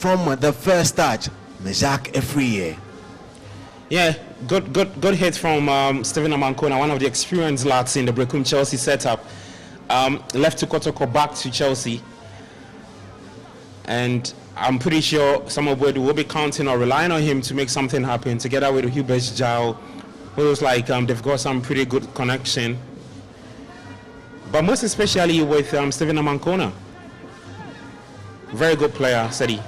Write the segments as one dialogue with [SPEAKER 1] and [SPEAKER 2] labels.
[SPEAKER 1] from the first touch, Meshach Efriye.
[SPEAKER 2] Yeah, good hit from Stephen Amankona, one of the experienced lads in the Berekum Chelsea setup. Left to Kotoko, back to Chelsea. And I'm pretty sure Samuel will be counting or relying on him to make something happen, together with Hubert Jao, who looks like they've got some pretty good connection. But most especially with Stephen Amankona. Very good player, said he.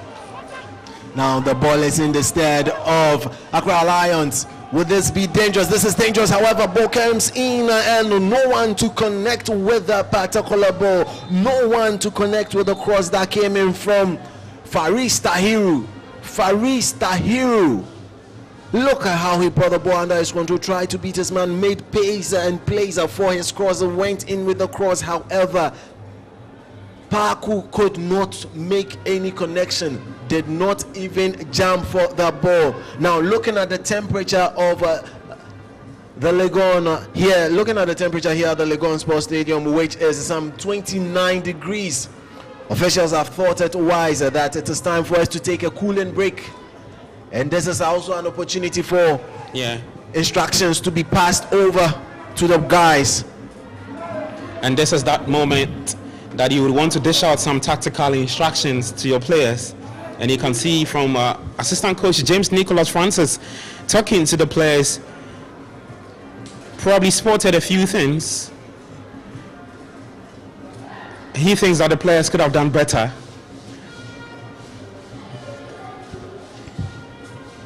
[SPEAKER 1] Now the ball is in the stead of Accra Lions. Would this be dangerous? This is dangerous. However, ball comes in and no one to connect with that particular ball. No one to connect with the cross that came in from Vrs Berekum. Vrs Berekum. Look at how he brought the ball under his control, tried to beat his man, made pace and plays for his cross, went in with the cross. However, Paku could not make any connection, did not even jump for the ball. Now looking at the temperature of the Legon here, looking at the temperature here at the Legon Sports Stadium, which is some 29 degrees. Officials have thought it wise that it is time for us to take a cooling break. And this is also an opportunity for instructions to be passed over to the guys.
[SPEAKER 2] And this is that moment that you would want to dish out some tactical instructions to your players. And you can see from assistant coach James Nicholas Francis talking to the players, probably spotted a few things. He thinks that the players could have done better.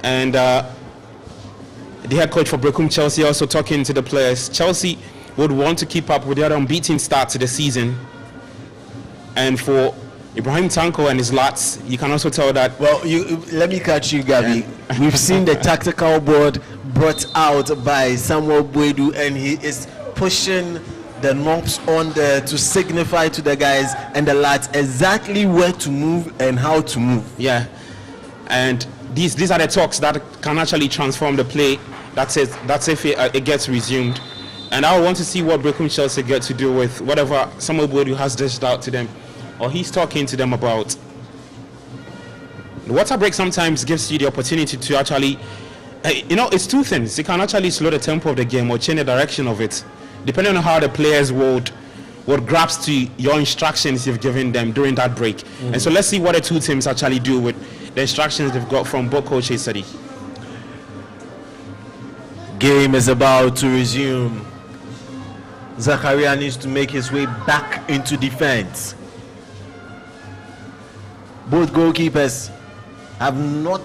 [SPEAKER 2] And the head coach for Berekum Chelsea also talking to the players. Chelsea would want to keep up with their unbeaten start to the season. And for Ibrahim Tanko and his lads, you can also tell that.
[SPEAKER 1] Well, let me catch you, Gabi. Yeah. We've seen the tactical board brought out by Samuel Boedu, and he is pushing the knobs on there to signify to the guys and the lads exactly where to move and how to move.
[SPEAKER 2] Yeah, and these are the talks that can actually transform the play. That's if it gets resumed. And I want to see what Berekum Chelsea get to do with whatever Samuel Boedu has dished out to them, or he's talking to them about. The water break sometimes gives you the opportunity to actually, it's two things. You can actually slow the tempo of the game or change the direction of it, depending on how the players would grasp to your instructions you've given them during that break. And so let's see what the two teams actually do with the instructions they've got from both coaches. Sadi.
[SPEAKER 1] Game is about to resume. Zakaria needs to make his way back into defense. Both goalkeepers have not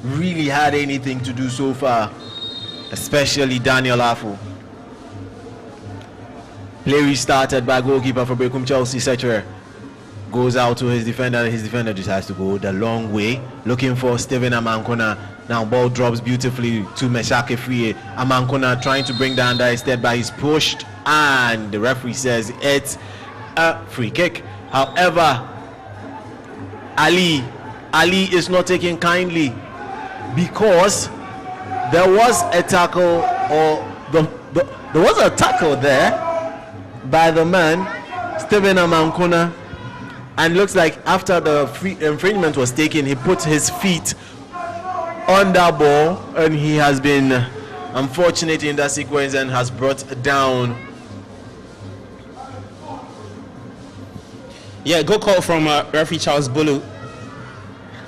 [SPEAKER 1] really had anything to do so far, especially Daniel Afu. Play restarted by goalkeeper for Berekum Chelsea, Setre. Goes out to his defender. His defender decides to go the long way, looking for Stephen Amankona. Now ball drops beautifully to Meshach Efriye. Amankona trying to bring down instead, but he's pushed, and the referee says it's a free kick. However, Ali is not taking kindly, because there was a tackle, or there was a tackle there by the man Stephen Amankona, and looks like after the infringement was taken, he put his feet on that ball, and he has been unfortunate in that sequence and has brought down.
[SPEAKER 2] Yeah, good call from referee Charles Bulu.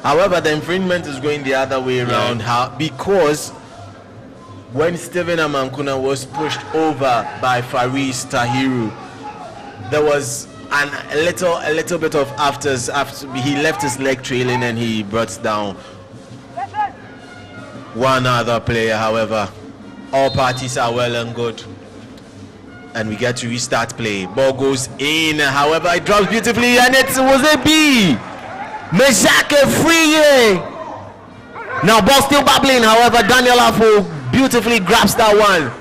[SPEAKER 1] However, the infringement is going the other way around, because when Stephen Amankona was pushed over by Vrs Berekum, there was a little bit of after he left his leg trailing and he brought down one other player. However, all parties are well and good, and we get to restart play. Ball goes in, however it drops beautifully, and it was a B. Meshach Efriye. Now ball still babbling, however Daniel Afu beautifully grabs that one.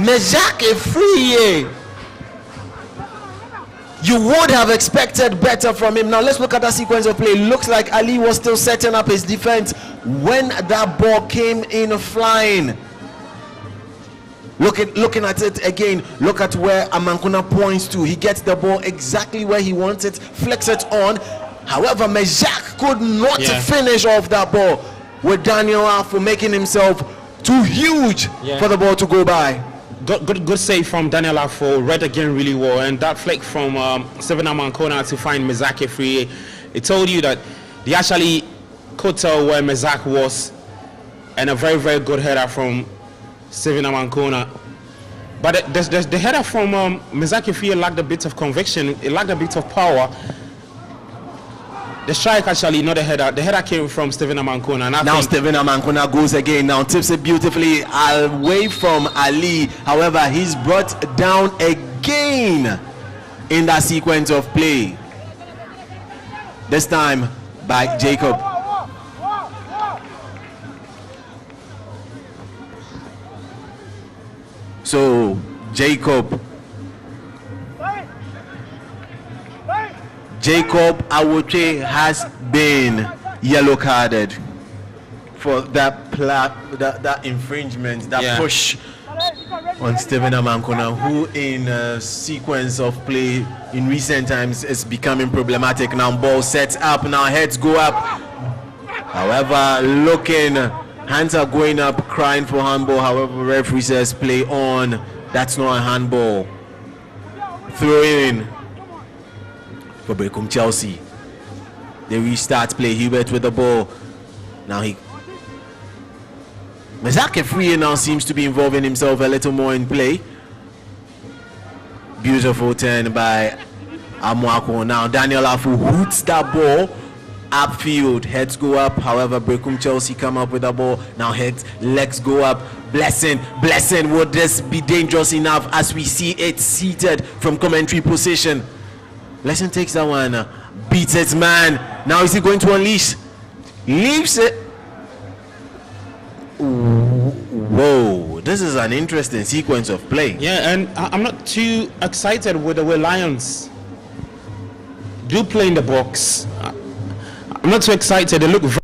[SPEAKER 1] Meshach Efriye. You would have expected better from him. Now let's look at that sequence of play. Looks like Ali was still setting up his defense when that ball came in flying. Looking at it again, look at where Amankona points to. He gets the ball exactly where he wants it, flicks it on. However, Mejak could not
[SPEAKER 2] Yeah.
[SPEAKER 1] finish off that ball, with Daniel Afu making himself too huge for the ball to go by.
[SPEAKER 2] Good save from Daniel Afo. Read again really well, and that flick from Steven Amankona to find Mezak free. It told you that they actually could tell where Mezak was, and a very, very good header from Steven Amankona. But the header from Mezak free lacked a bit of conviction. It lacked a bit of power. The strike actually, not the header. The header came from Steven Amankona.
[SPEAKER 1] Now Steven Amankona goes again. Now tips it beautifully away from Ali. However, he's brought down again in that sequence of play. This time by Jacob. So Jacob Awoche has been yellow carded for that infringement, that push on Steven Amankona, who in a sequence of play in recent times is becoming problematic. Now ball sets up, now heads go up. However, looking, hands are going up, crying for handball. However, referee says play on. That's not a handball. Throw in for Berekum Chelsea. They restart play. Hubert with the ball. Now Mezak Free now seems to be involving himself a little more in play. Beautiful turn by Amwako. Now Daniel Afu hoots that ball upfield. Heads go up. However, Berekum Chelsea come up with the ball. Now legs go up. Blessing, would this be dangerous enough as we see it seated from commentary position? Blessing takes that one, beats it, man. Now is he going to unleash? Leaves it. Whoa, this is an interesting sequence of play.
[SPEAKER 2] Yeah, and I'm not too excited with the way Lions do play in the box. I'm not too excited. They look very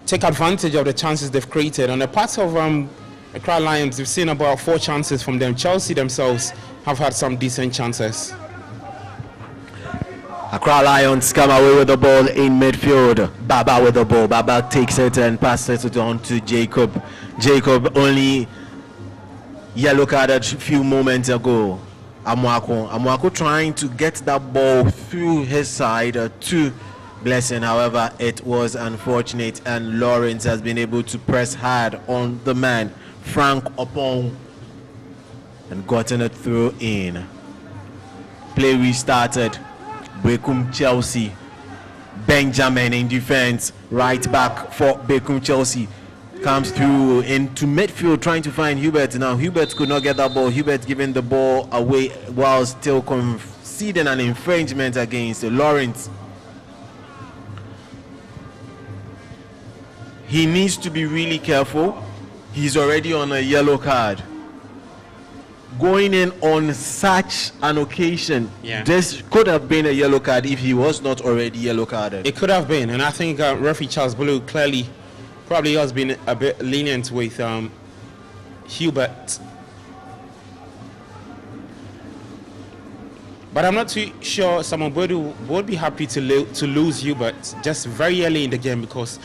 [SPEAKER 2] take advantage of the chances they've created. On the part of Accra Lions, we've seen about 4 chances from them. Chelsea themselves have had some decent chances.
[SPEAKER 1] Accra Lions come away with the ball in midfield. Baba with the ball. Baba takes it and passes it on to Jacob. Jacob only yellow carded a few moments ago. Amwako trying to get that ball through his side to Blessing. However, it was unfortunate, and Lawrence has been able to press hard on the man Frank Opong and gotten it through in. Play restarted. Berekum Chelsea. Benjamin in defense, right back for Berekum Chelsea, comes through into midfield trying to find Hubert. Now Hubert could not get that ball. Hubert giving the ball away while still conceding an infringement against Lawrence. He needs to be really careful. He's already on a yellow card. going in on such an occasion,
[SPEAKER 2] Yeah.
[SPEAKER 1] this could have been a yellow card if he was not already yellow carded.
[SPEAKER 2] It could have been, and I think referee Charles Bulu clearly probably has been a bit lenient with Hubert. But I'm not too sure someone would be happy to lose Hubert just very early in the game, because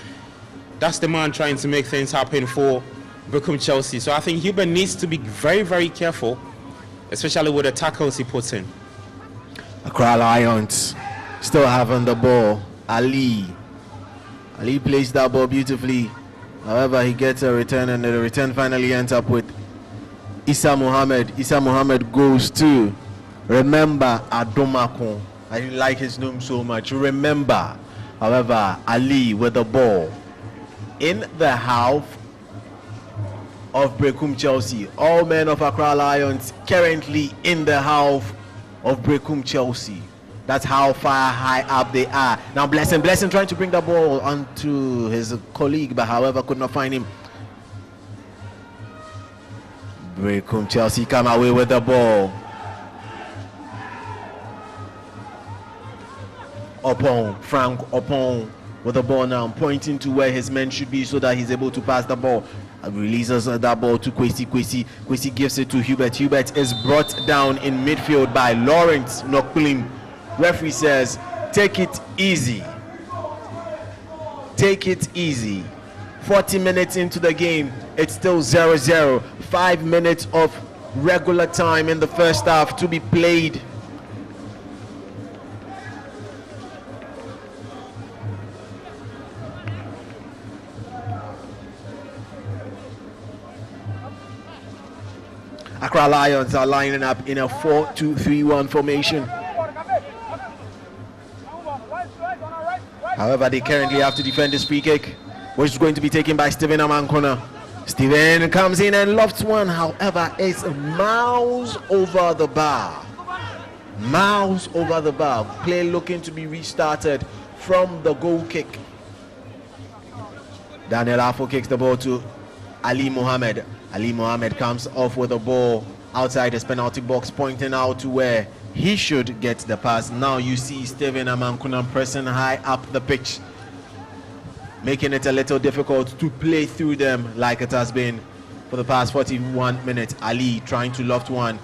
[SPEAKER 2] that's the man trying to make things happen for Berekum Chelsea. So I think Hubert needs to be very, very careful, especially with the tackles he puts in.
[SPEAKER 1] Accra Lions still having the ball. Ali plays that ball beautifully. However, he gets a return, and the return finally ends up with Issa Mohammed. Issa Mohammed goes to Remember Adomako. I like his name so much. Remember. However, Ali with the ball in the half of Berekum Chelsea. All men of Accra Lions currently in the half of Berekum Chelsea. That's how far high up they are. Now Blessing trying to bring the ball onto his colleague, but however could not find him. Berekum Chelsea come away with the ball. Frank Opon with the ball now, pointing to where his men should be so that he's able to pass the ball. Releases that ball to Kwesi. Kwesi gives it to Hubert. Hubert is brought down in midfield by Lawrence Noklim. Referee says, take it easy. Take it easy. 40 minutes into the game, it's still 0-0. 5 minutes of regular time in the first half to be played. Accra Lions are lining up in a 4-2-3-1 formation. However, they currently have to defend this free kick, which is going to be taken by Steven Amankona. Steven comes in and lofts one. However, it's miles over the bar. Miles over the bar. Play looking to be restarted from the goal kick. Daniel Afo kicks the ball to Ali Mohammed. Ali Mohammed comes off with the ball outside his penalty box, pointing out to where he should get the pass. Now you see Steven Amankuna pressing high up the pitch, making it a little difficult to play through them like it has been for the past 41 minutes. Ali trying to loft one,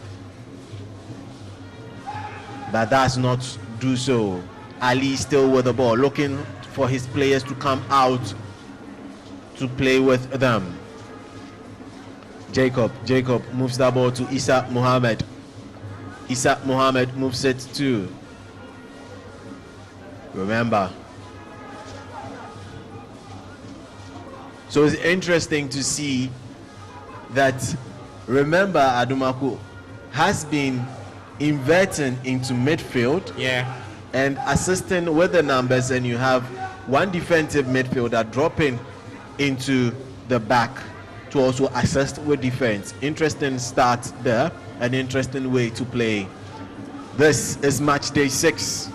[SPEAKER 1] but does not do so. Ali still with the ball, looking for his players to come out to play with them. Jacob moves that ball to Issa Mohammed. Issa Mohammed moves it to Remember. So it's interesting to see that Remember Adumaku has been inverting into midfield, and assisting with the numbers, and you have one defensive midfielder dropping into the back to also assist with defense. Interesting start there, an interesting way to play. This is match day 6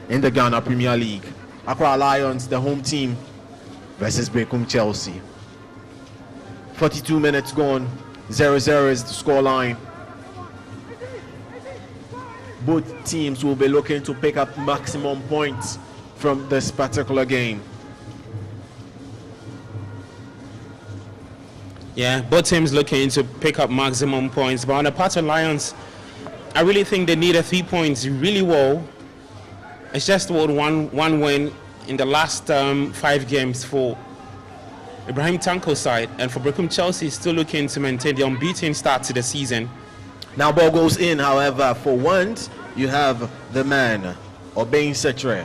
[SPEAKER 1] in the Ghana Premier League. Accra Lions, the home team, versus Berekum Chelsea. 42 minutes gone, 0-0 is the scoreline. Both teams will be looking to pick up maximum points from this particular game.
[SPEAKER 2] Yeah, both teams looking to pick up maximum points. But on the part of Lions, I really think they need 3 points really well. It's just about one win in the last 5 games for Ibrahim Tanko's side. And for Berekum Chelsea, still looking to maintain the unbeaten start to the season.
[SPEAKER 1] Now ball goes in, however, for once, you have the man, Obain Setre.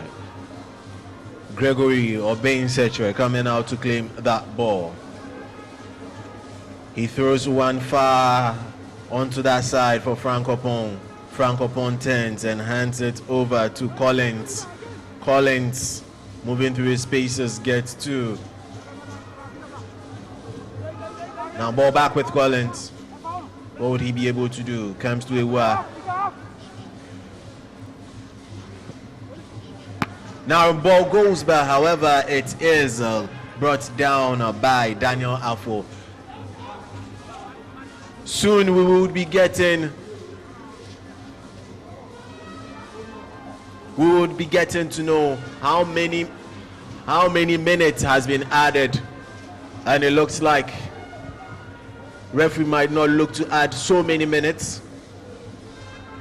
[SPEAKER 1] Gregory Obain Setre coming out to claim that ball. He throws one far onto that side for Frank Opon. Frank Opon turns and hands it over to Collins. Collins, moving through his spaces, gets two. Now ball back with Collins. What would he be able to do? Comes to Ewa. Now ball goes back, however, it is brought down by Daniel Afo. Soon we will be getting to know how many minutes has been added, and it looks like referee might not look to add so many minutes.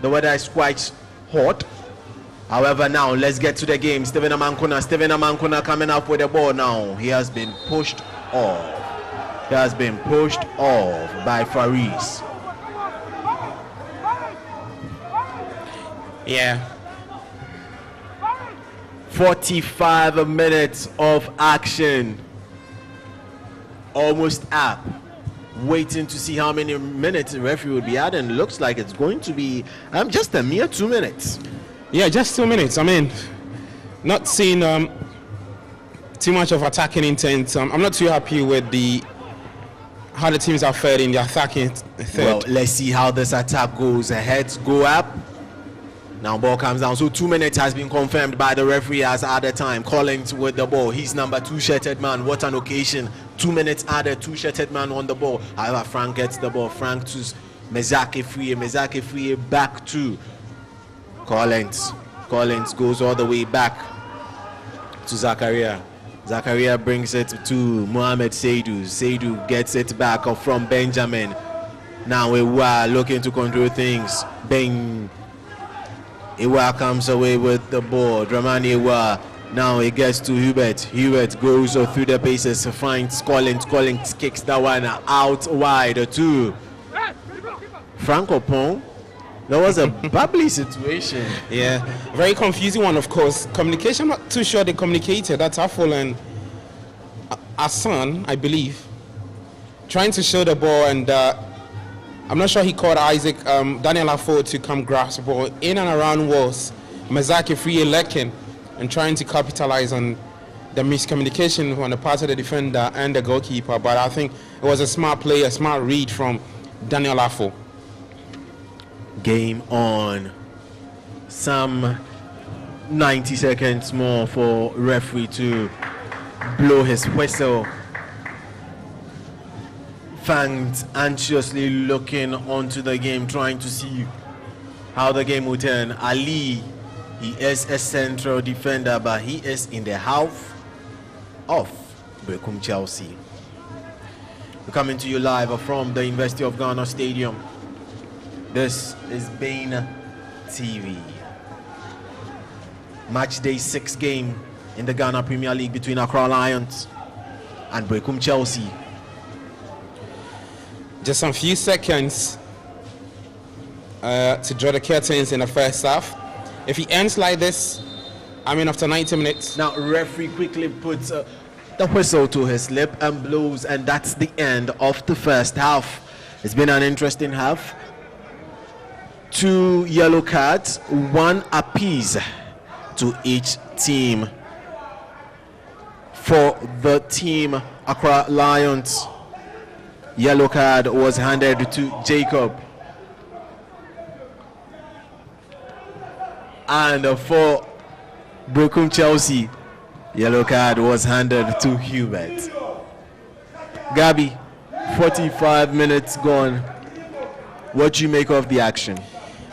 [SPEAKER 1] The weather is quite hot. However, now let's get to the game. Steven Amankuna coming up with the ball now. He has been pushed off. By Vrs.
[SPEAKER 2] Yeah.
[SPEAKER 1] 45 minutes of action. Almost up. Waiting to see how many minutes the referee will be adding. Looks like it's going to be just a mere 2 minutes.
[SPEAKER 2] Yeah, just 2 minutes. I mean, not seeing too much of attacking intent. I'm not too happy with how the teams are fared in the attacking third.
[SPEAKER 1] Well, let's see how this attack goes. The heads go up. Now ball comes down. So 2 minutes has been confirmed by the referee as at the time. Collins with the ball. He's number 2 shirted man. What an occasion. 2 minutes added. 2 shirted man on the ball. However, Frank gets the ball. Frank to Mezake Free back to Collins goes all the way back to Zakaria. Zakaria brings it to Mohamed Seydou. Seydou gets it back from Benjamin. Now Ewa looking to control things. Ewa comes away with the ball. Dramani Ewa. Now it gets to Hubert. Hubert goes through the paces, finds Collins. Collins kicks that one out wide to Franco Pong. There was a bubbly situation.
[SPEAKER 2] Yeah, very confusing one, of course. Communication, I'm not too sure they communicated. That's Afol and Hassan, I believe, trying to show the ball, and I'm not sure he called Isaac, Daniel Afo to come grasp the ball. In and around was Mezake Free Lekin, and trying to capitalize on the miscommunication on the part of the defender and the goalkeeper. But I think it was a smart play, a smart read from Daniel Afo.
[SPEAKER 1] Game on. Some 90 seconds more for referee to blow his whistle. Fans anxiously looking onto the game, trying to see how the game will turn. Ali, he is a central defender, but he is in the half of Berekum Chelsea. We're coming to you live from the University of Ghana Stadium. This is Bain TV. Match day 6 game in the Ghana Premier League between Accra Lions and Berekum Chelsea.
[SPEAKER 2] Just some few seconds to draw the curtains in the first half. If he ends like this, I mean after 90 minutes.
[SPEAKER 1] Now referee quickly puts the whistle to his lip and blows, and that's the end of the first half. It's been an interesting half. 2 yellow cards, 1 apiece to each team. For the team Accra Lions, yellow card was handed to Jacob. And for Berekum Chelsea, yellow card was handed to Hubert. Gabi, 45 minutes gone. What do you make of the action?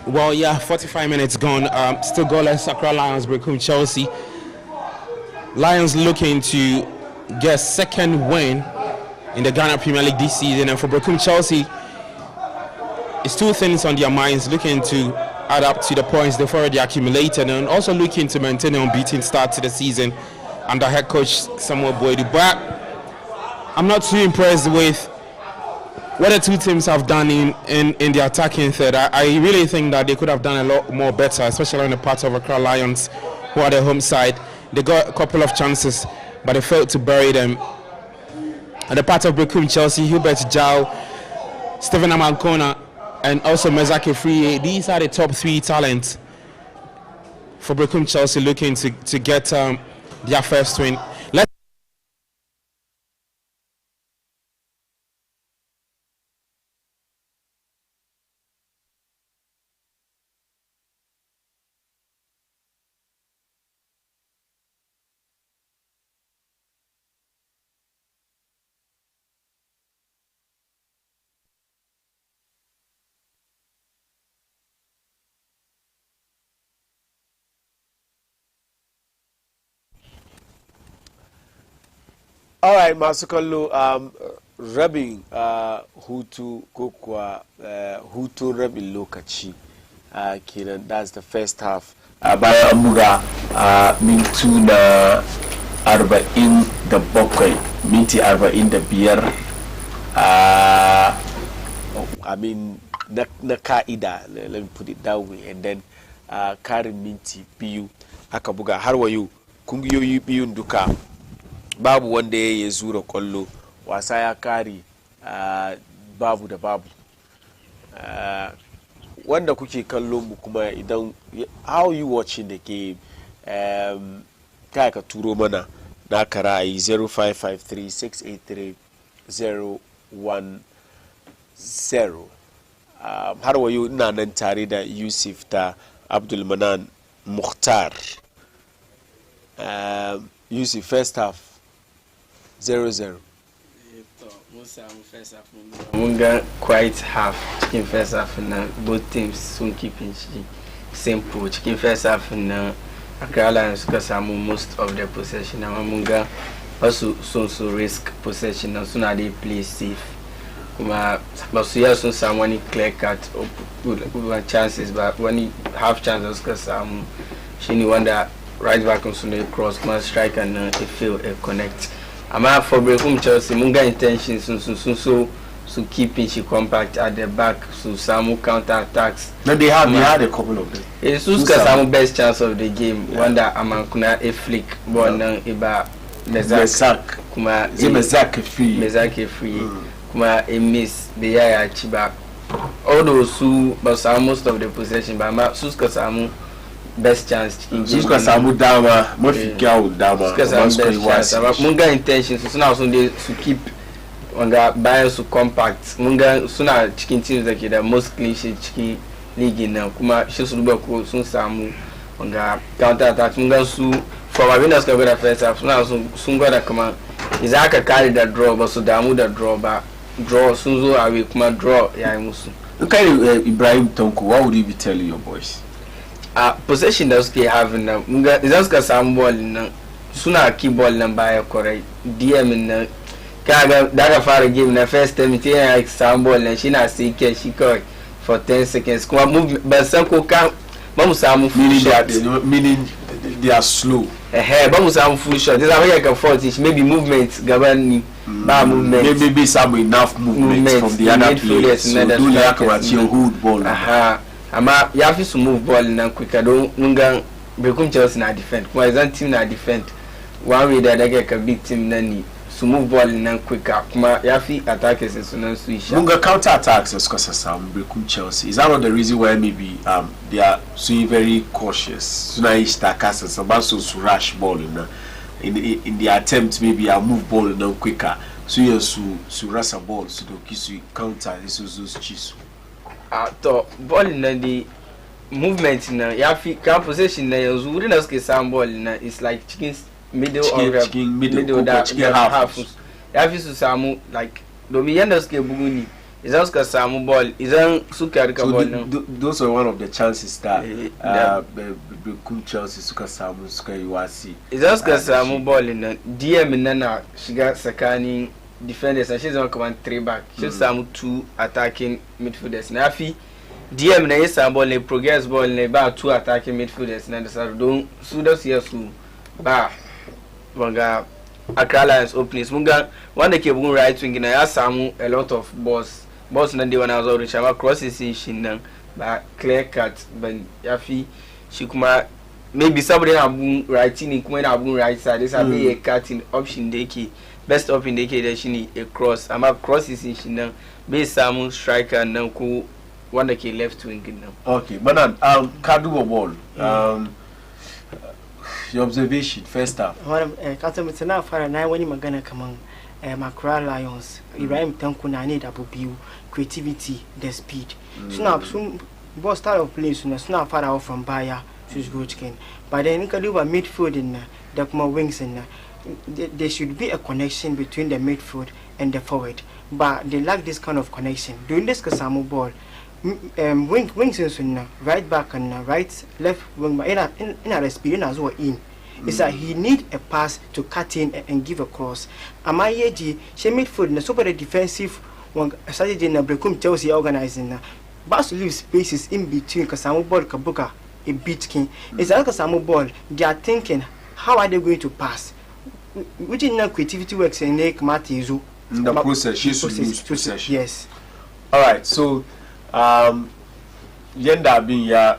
[SPEAKER 2] Well, yeah, 45 minutes gone. Still goalless. Accra Lions, Berekum Chelsea. Lions looking to get second win in the Ghana Premier League this season, and for Berekum Chelsea, it's 2 things on their minds: looking to add up to the points they've already accumulated, and also looking to maintain an unbeaten start to the season under head coach Samuel Boydu. But I'm not too impressed with what the 2 teams have done in the attacking third. I really think that they could have done a lot more better, especially on the part of Accra Lions, who are the home side. They got a couple of chances, but they failed to bury them. On the part of Berekum Chelsea, Hubert Jao, Steven Amankona, and also Mezake Free, these are the top 3 talents for Berekum Chelsea looking to get their first win.
[SPEAKER 3] All right, masu kallo rabin hutu ko kuwa hutun rabin lokaci kenan, that's the first half. Bayan an buga mintu na 47 minti 45 I mean na ka'ida, let me put it that way, and then karin minti biyu aka buga har wayo kungiyoyi biyun duka babu wanda ya zura kwallo, wasa ya kare babu da babu. Wanda kuke kallo mu kuma idan how you watching the game, kai ka turo mana na karayi 0553-683-010. Har wayo ina nan tare da Yusuf ta Abdulmanan Mukhtar. Yusuf, first half 0-0.
[SPEAKER 4] Munga quite half chicken first half na both teams soon keeping simple chicken first half na Accra Lions suka samu most of the possession, amma munga also so risk possession na suna dey play safe kuma basu ya sun samu wani clear cut good chances, but when half chances suka samu shine wanda right back on Sunday cross kuma striker na a fail a connect. Ama for Berekum Chelsea, munga intentions so keeping she compact at the back, so some counter attacks.
[SPEAKER 3] No, they had a couple of them.
[SPEAKER 4] It's some best chance of the game. Wanda amankuna a flick ball na iba Mezak kuma
[SPEAKER 3] Mezak free
[SPEAKER 4] kuma a miss the ya chiba. All those who but most of the possession, but ama suska samu best chance
[SPEAKER 3] suka samu dama mafi kyau dama
[SPEAKER 4] suka samu best chance. Munga intentions so now so they to keep wanga bayan su compact, munga suna cikin teams da ke da most clean sheet cikin league na kuma shi su duba ko sun samu wanga counter attack. Munga su from Avinas ka gwada first half suna sun gwada kuma idan aka carry da draw ba su damu da draw ba, draw sun zo away kuma draw ya yi musu.
[SPEAKER 3] Okay, Ibrahim Tonko, what would you be telling your boys?
[SPEAKER 4] Possession da suke having na idan suka samu ball na suna keep ball nan baya correct, DM na kaga daga fara game na first time te ya samu ball na shi na sai ke shi kawai for 10 seconds kuma move ba san ko ka ba mu samu full shot,
[SPEAKER 3] meaning they are slow.
[SPEAKER 4] Ba mu samu full shot, this are like a 40 maybe movement gaban ni ba movement,
[SPEAKER 3] maybe some enough movement from the other players, so do like what your good ball.
[SPEAKER 4] Ama ya fi su move ball na quicker don munga Berekum Chelsea na defend kuma izan team na defend one way da daga ka big team na ni su move ball na quicker kuma ya fi attackers sunan su isha.
[SPEAKER 3] Munga counter attacks as kosa sam Berekum Chelsea, is that not the reason why maybe they are so very cautious suna ish takas as about so rush ball na in the attempt maybe a move ball na quicker so you su rush a ball so do kisu counter so chisu
[SPEAKER 4] to ball na the movement na ya fi can possession na yanzu wurin da suke samu ball na is like chicken middle da half ya fi su samu like domin yanda suke bugu ni idan suka samu ball idan suka rika ball na
[SPEAKER 3] those were one of the chances that Berekum Chelsea suka samu suka yi wasi
[SPEAKER 4] idan suka samu ball na DM na shiga tsakanin defenders and she's on command 3 back. She samu 2 attacking midfielders. Na fi DM na yesa ball na progress ball na ba 2 attacking midfielders na da don su da su ba wanga Accra Lions openings. Munga wanda ke bugun right wing na ya samu a lot of balls na da wana zo da ma crosses shi nan ba clear cut ban ya fi shi kuma maybe saboda yana bugun right ni kuma yana bugun right side sai be a cutting option da yake best option da yake da shi ne a cross, amma crosses shi nan bai samu striker nan ko wanda ke left wing nan.
[SPEAKER 3] Okay, Manan, ka duba ball. Your observation first half.
[SPEAKER 5] Kasa mutana fara na wani magana kaman Accra Lions, Ibrahim Tonko na need abu biyu, creativity, the speed. Suna ball style of play suna fara off from baya to go chicken. But then ka duba midfield na da kuma wings na there should be a connection between the midfield and the forward, but they lack this kind of connection. Doing this kasamu ball, wings in right back and right left wing, in a speed as well is that he need a pass to cut in and give a cross. Amayeji, she midfield, and so the defensive one started in a Berekum Chelsea organizing. Bas leave spaces in between Kasamu ball Kabuka a beat king. It's like Kasamu ball. They are thinking, how are they going to pass? Which in creativity works in Nick Matizu.
[SPEAKER 3] In the process, she should lose possession.
[SPEAKER 5] Yes.
[SPEAKER 3] All right. So, Yenda being ya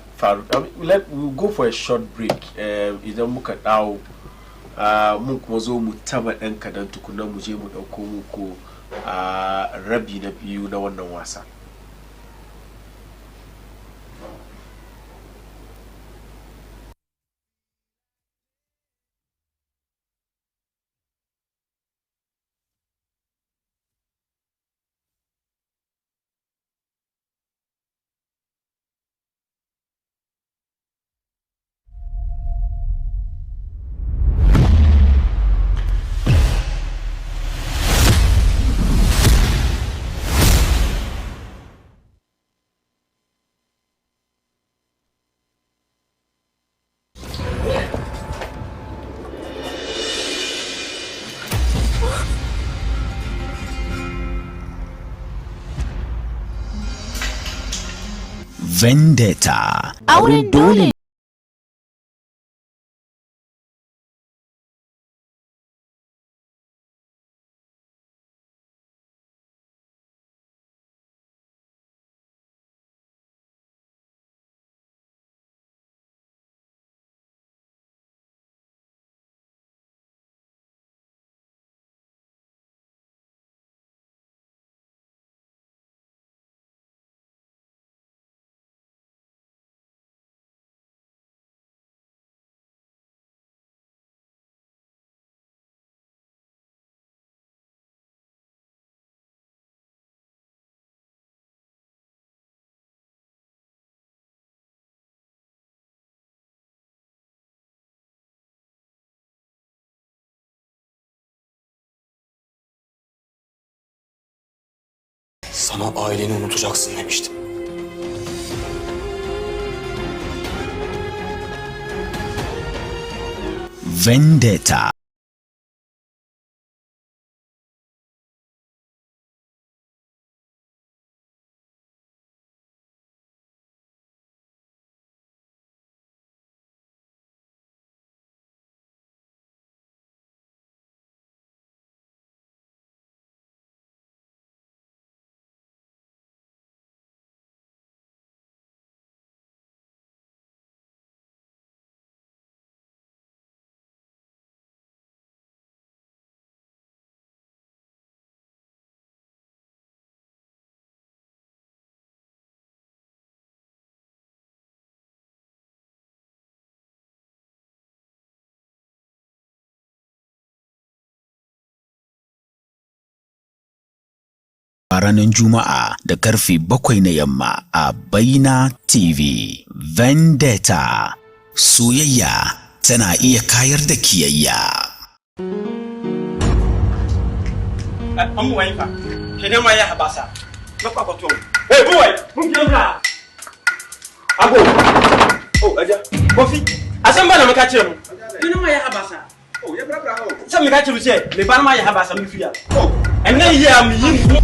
[SPEAKER 3] we'll go for a short break. Either look at how Mukmozo Mutama and Kadan to Kunamujem Okomuko Rabbi Nabi no one wasa.
[SPEAKER 6] Vendetta. Auren dole.
[SPEAKER 7] Sana aileni unutacaksın demiştim.
[SPEAKER 6] Vendetta. Ranar Juma'a da karfe 7 na yamma a Baina TV. Vendetta. Soyayya tana iya kayar da kiyayya.
[SPEAKER 8] Amu wai fa. Kenan ma ya habasa. Makwa kwato. Hey boy, mun kira. Ago. Oh, aja. Kofi. Asan bana maka cire mu. Kenan ma ya habasa. Oh, ya brabra ho. San maka cire ce, me ban ma ya habasa mu fiya. Oh, enne ya mu yin.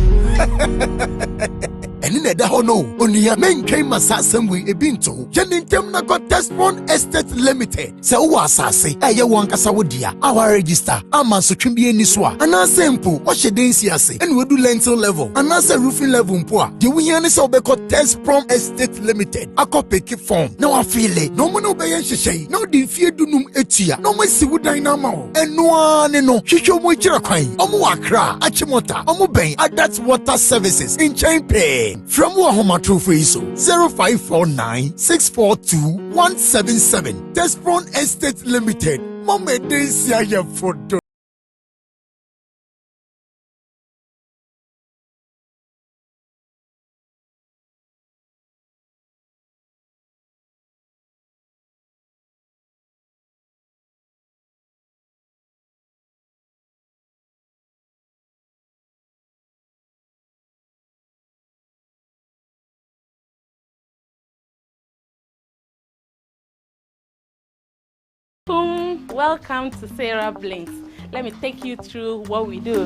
[SPEAKER 9] And in the hono, only a main came as we a binto. Jeninkem na got Tesmon Estate Limited. So was say, I want Kasawodia, our register, a man so can be any swa. And I simple, what she didn't see us, and we do lentil level, and I say roofing level poor. The winner so be called Tesmon Estate Limited. A copy keep form. No, I feel it. No man obey and she no the fear do num etia. No, my see what dynamo. And no one no. She show me Chirakai, Omu Accra, Achimota, Omu Bay, at that's water services in chain pay. From Wahoma True Friso 0549 642 177. Tesmon Estate Limited. Mama Desia ya photo.
[SPEAKER 10] Welcome to Sarah Blinks. Let me take you through what we do.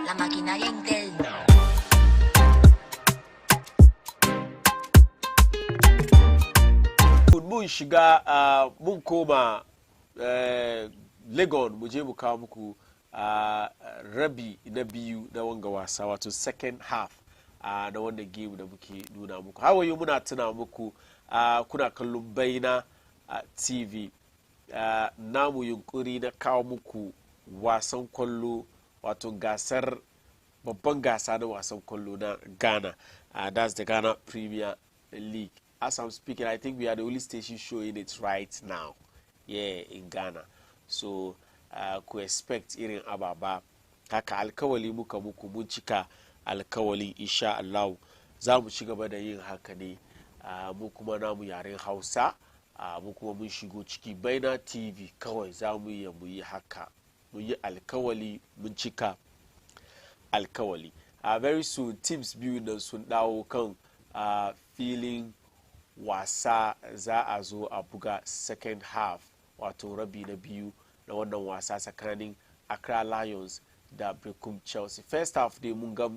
[SPEAKER 11] La maquinaria interna.
[SPEAKER 3] Mun shiga mun koma Legon mu je mu kawo muku rabi na biyu na wanga wasa wato second half na wannan game da muke nuna muku. Hawaye muna tuna muku kuna kallon Baina TV namu yunkuri na kawo muku wasan kwallo wato gasar babban gasa na wasan kwallo na Ghana. That's the Ghana Premier League. As I'm speaking, I think we are the only station showing it right now, in Ghana. So, ku expect irin ababa. Haka alkawali muka muku mun cika alkawali insha Allah. Za mu ci gaba da yin haka ne. Mu kuma namu yaren Hausa. Mu kuma mun shigo ciki Baina TV kawai za mu yi haka. Mun yi alkawali mun cika alkawali. Very soon teams biyu nan sun dawo kan filin wasa za a zo a buga second half wato rabi na biyu na wannan wasa tsakanin Accra Lions da Berekum Chelsea. First half dai mun ga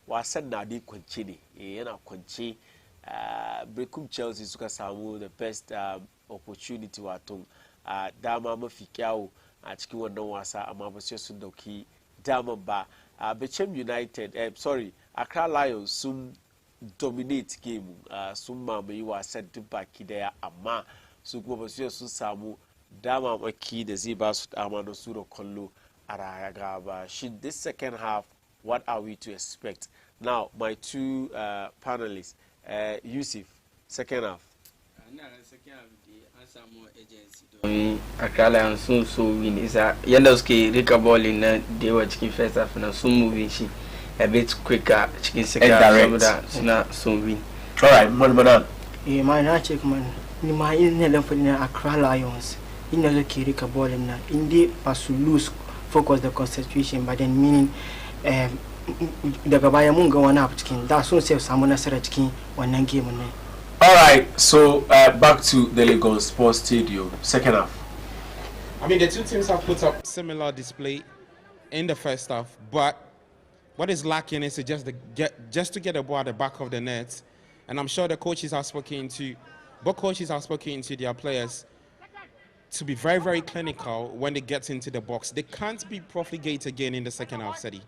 [SPEAKER 3] wasan na dai kwance ne, yana kwance. Berekum Chelsea suka samu the best opportunity wato dama mafi kyawu a cikin wannan wasa amma ba sai sun dauki daman ba. Berekum United, Accra Lions sun dominate game, sun mamaye wasan duk baki daya amma su kuma ba su sun samu damamaki da zai ba su dama na su da kallo a raga ba. Shin this second half, what are we to expect? Now, my two panelists, Yusuf, second half.
[SPEAKER 4] Accra Lions sun so win isa yanda suke rika ballin na da yawa cikin first half na sun move shi a bit quicker cikin second half saboda suna sun win.
[SPEAKER 3] Alright, man.
[SPEAKER 5] Man na check man ni ma yin ne dan fadi na Accra Lions ina zo ke rika ballin na indi pass lose focus the concentration but then meaning daga baya mun ga wani abu cikin da sun sai samu nasara cikin wannan game ne.
[SPEAKER 3] Alright, so back to the Lagos Sports Stadium, second half.
[SPEAKER 2] I mean, the two teams have put up similar display in the first half, but what is lacking is just to get the ball at the back of the net. And I'm sure the coaches have spoken to, both coaches have spoken to their players to be very, very clinical when they get into the box. They can't be profligate again in the second half, Sadi.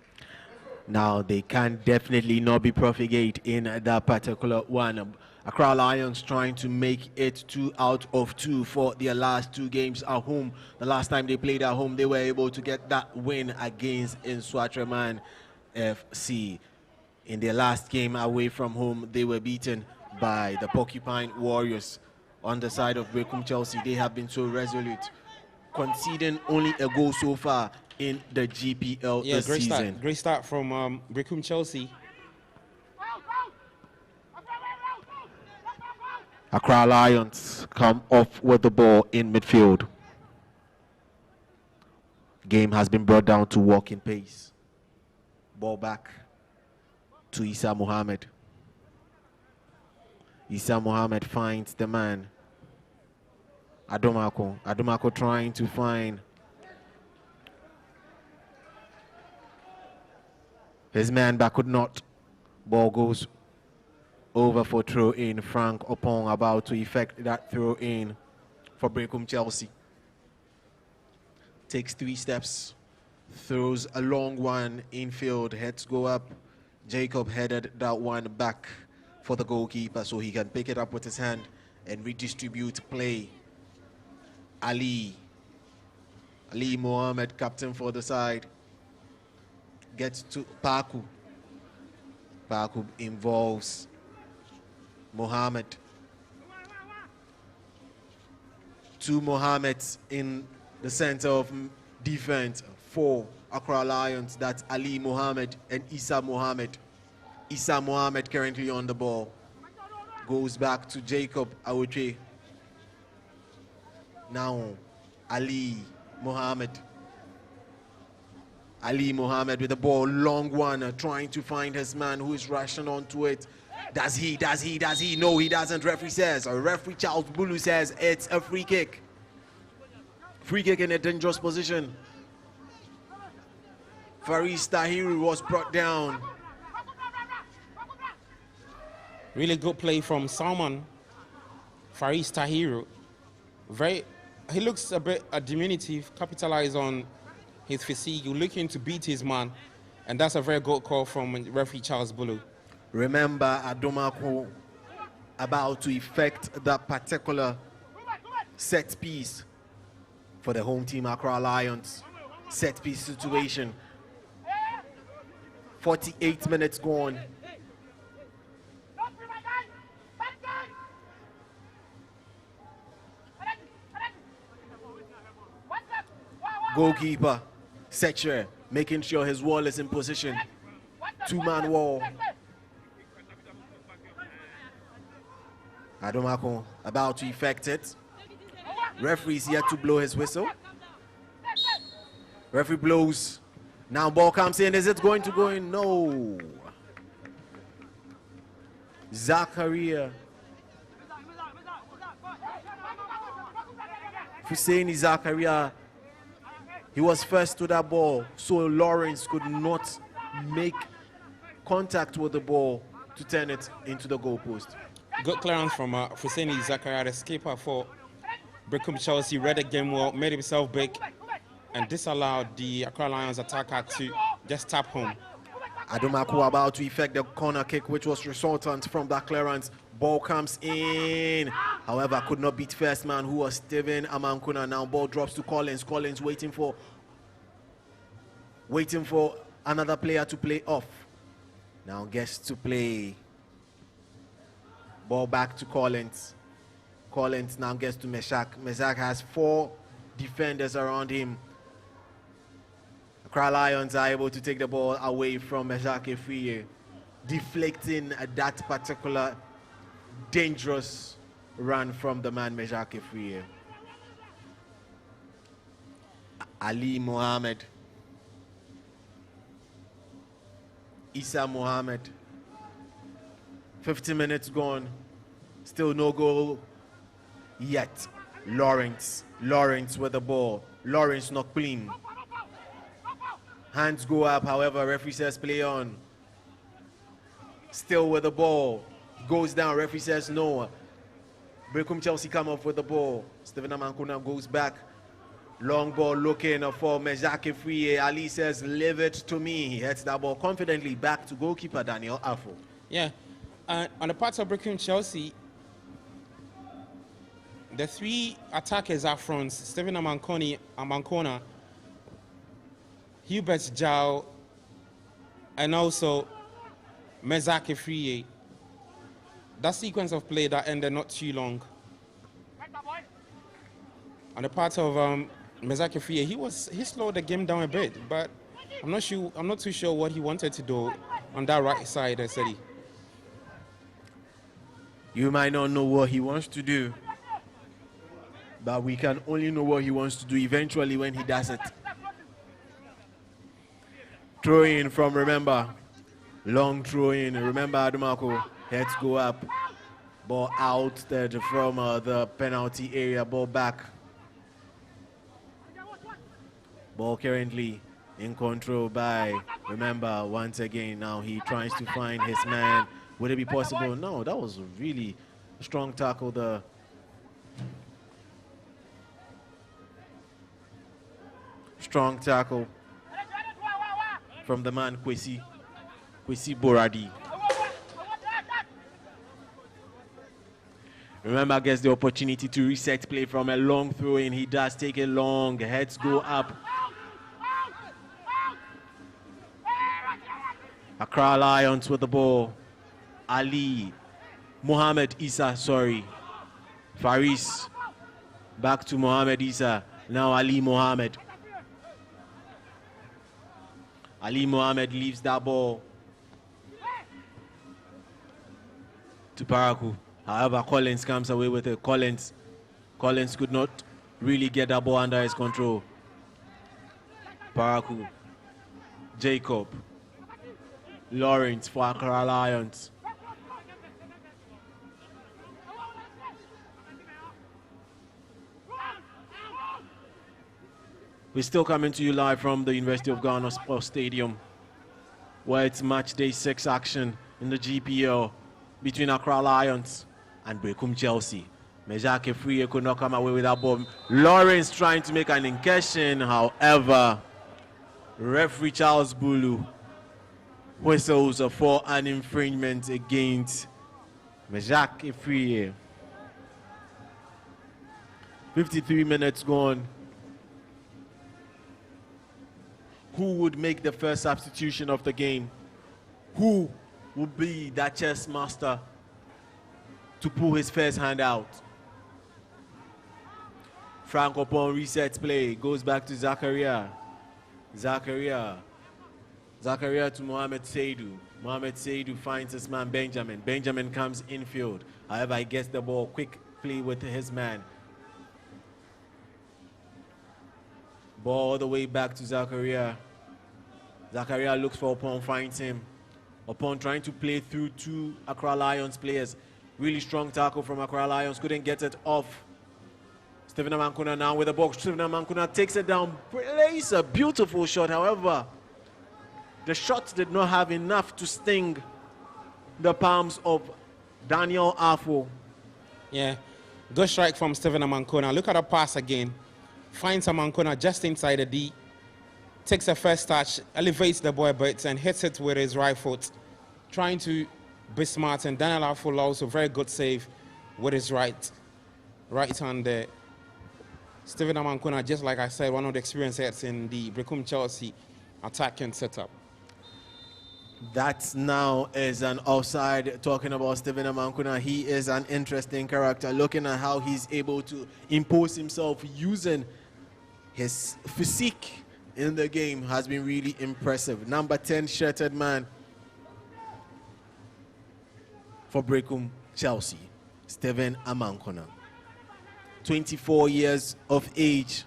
[SPEAKER 1] Now they can definitely not be profligate in that particular one. Accra Lions trying to make it 2 out of 2 for their last 2 games at home. The last time they played at home, they were able to get that win against Nswatraman FC. In their last game away from home, they were beaten by the Porcupine Warriors. On the side of Berekum Chelsea, they have been so resolute, conceding only a goal so far in the GPL this season.
[SPEAKER 2] Great start from Berekum Chelsea.
[SPEAKER 1] Accra Lions come off with the ball in midfield. Game has been brought down to walking pace. Ball back to Issa Mohammed. Issa Mohammed finds the man. Adomako trying to find his man, but could not. Ball goes over for throw in. Frank Opong about to effect that throw in for Berekum Chelsea. Takes 3 steps, throws a long one infield, heads go up. Jacob headed that one back for the goalkeeper so he can pick it up with his hand and redistribute play. Ali Mohammed, captain for the side, gets to Paku. Paku involves Mohammed. 2 Mohammeds in the center of defense for Accra Lions. That's Ali Mohammed and Issa Mohammed. Issa Mohammed currently on the ball. Goes back to Jacob Awoche. Now Ali Mohammed. Ali Mohammed with the ball, long one, trying to find his man who is rushing onto it. Does he? No, he doesn't. Referee says, referee Charles Bulu says it's a free kick. Free kick in a dangerous position. Vrs Tahiru was brought down.
[SPEAKER 2] Really good play from Salman. Vrs Tahiru. He looks a bit diminutive, capitalize on his physique, looking to beat his man. And that's a very good call from referee Charles Bulu.
[SPEAKER 1] Remember Adomako about to effect that particular set piece for the home team Accra Lions. Set piece situation. 48 minutes gone. Goalkeeper Secher making sure his wall is in position. Two-man wall. Adomako about to effect it. Referee's yet to blow his whistle. Referee blows. Now ball comes in. Is it going to go in? No. Zakaria. Husseini Zakaria. He was first to that ball, so Lawrence could not make contact with the ball to turn it into the goalpost.
[SPEAKER 2] Good clearance from Husseini Zakaria, the skipper for Berekum Chelsea. Read the game well, made himself big, and disallowed the Accra Lions attacker to just tap home.
[SPEAKER 1] Adomako about to effect the corner kick, which was resultant from that clearance. Ball comes in, however, could not beat first man, who was Steven Amankuna. Now ball drops to Collins. Collins waiting for another player to play off. Now gets to play. Ball back to Collins. Collins now gets to Meshak. Meshak has 4 defenders around him. Accra Lions are able to take the ball away from Meshak Efriye, deflecting that particular dangerous run from the man Meshak Efriye. Ali Mohammed. Issa Mohammed. 50 minutes gone. Still no goal yet. Lawrence with the ball. Lawrence not clean. Hands go up, however, referee says play on. Still with the ball. Goes down, referee says no. Berekum Chelsea come up with the ball. Steven Amankuna goes back. Long ball looking for Meshak Efriye. Ali says, leave it to me. He heads that ball confidently back to goalkeeper Daniel Afo.
[SPEAKER 2] Yeah, on the part of Berekum Chelsea, the 3 attackers up front, Steven Amankona, Hubert Jao, and also Meshak Efriye. That sequence of play that ended not too long. On the part of Meshak Efriye, he slowed the game down a bit, but I'm not too sure what he wanted to do on that right side, Sedi.
[SPEAKER 1] You might not know what he wants to do, but we can only know what he wants to do eventually when he does it. Throw in from, remember, long throw in. Remember Adomako, heads go up. Ball out from the penalty area, ball back. Ball currently in control by, remember, once again, now he tries to find his man. Would it be possible? No, that was a really strong tackle. The strong tackle from the man Kwesi Boradi. Remember, gets the opportunity to reset play from a long throw in. He does take it long. Heads go up. Accra Lions with the ball. Ali Mohammed Issa, Faris back to Mohammed Issa. Now Ali Mohammed. Ali Mohammed leaves that ball to Paraku. However, Collins comes away with it. Collins could not really get that ball under his control. Berekum, Jacob, Lawrence for Accra Lions. We're still coming to you live from the University of Ghana Sports Stadium, where it's match day 6 action in the GPL between Accra Lions and Berekum Chelsea. Mejake Free could not come away with that ball. Lawrence trying to make an incursion, however, referee Charles Bulu whistles for an infringement against Mejake Free. 53 minutes gone. Who would make the first substitution of the game? Who would be that chess master to pull his first hand out? Frank upon resets play, goes back to Zakaria. Zakaria to Mohamed Seydou. Mohamed Seydou finds his man Benjamin. Benjamin comes infield. However, he gets the ball, quick play with his man. Ball all the way back to Zakaria. Zakaria looks for Opon, finds him. Opon trying to play through 2 Accra Lions players. Really strong tackle from Accra Lions, couldn't get it off. Stephen Amankuna now with the box. Stephen Amankuna takes it down, plays a beautiful shot. However, the shot did not have enough to sting the palms of Daniel Afo.
[SPEAKER 2] Yeah, good strike from Stephen Amankuna. Look at the pass again. Finds Amankuna just inside the D. Takes a first touch, elevates the ball a bit and hits it with his right foot. Trying to be smart, and Daniel Afo also very good save with his right hand there. Stephen Amankuna, just like I said, one of the experienced heads in the Berekum Chelsea attacking setup.
[SPEAKER 1] That now is an offside. Talking about Stephen Amankuna, he is an interesting character. Looking at how he's able to impose himself using his physique in the game has been really impressive. Number 10 shirted man for Berekum Chelsea, Stephen Amankuna. 24 years of age.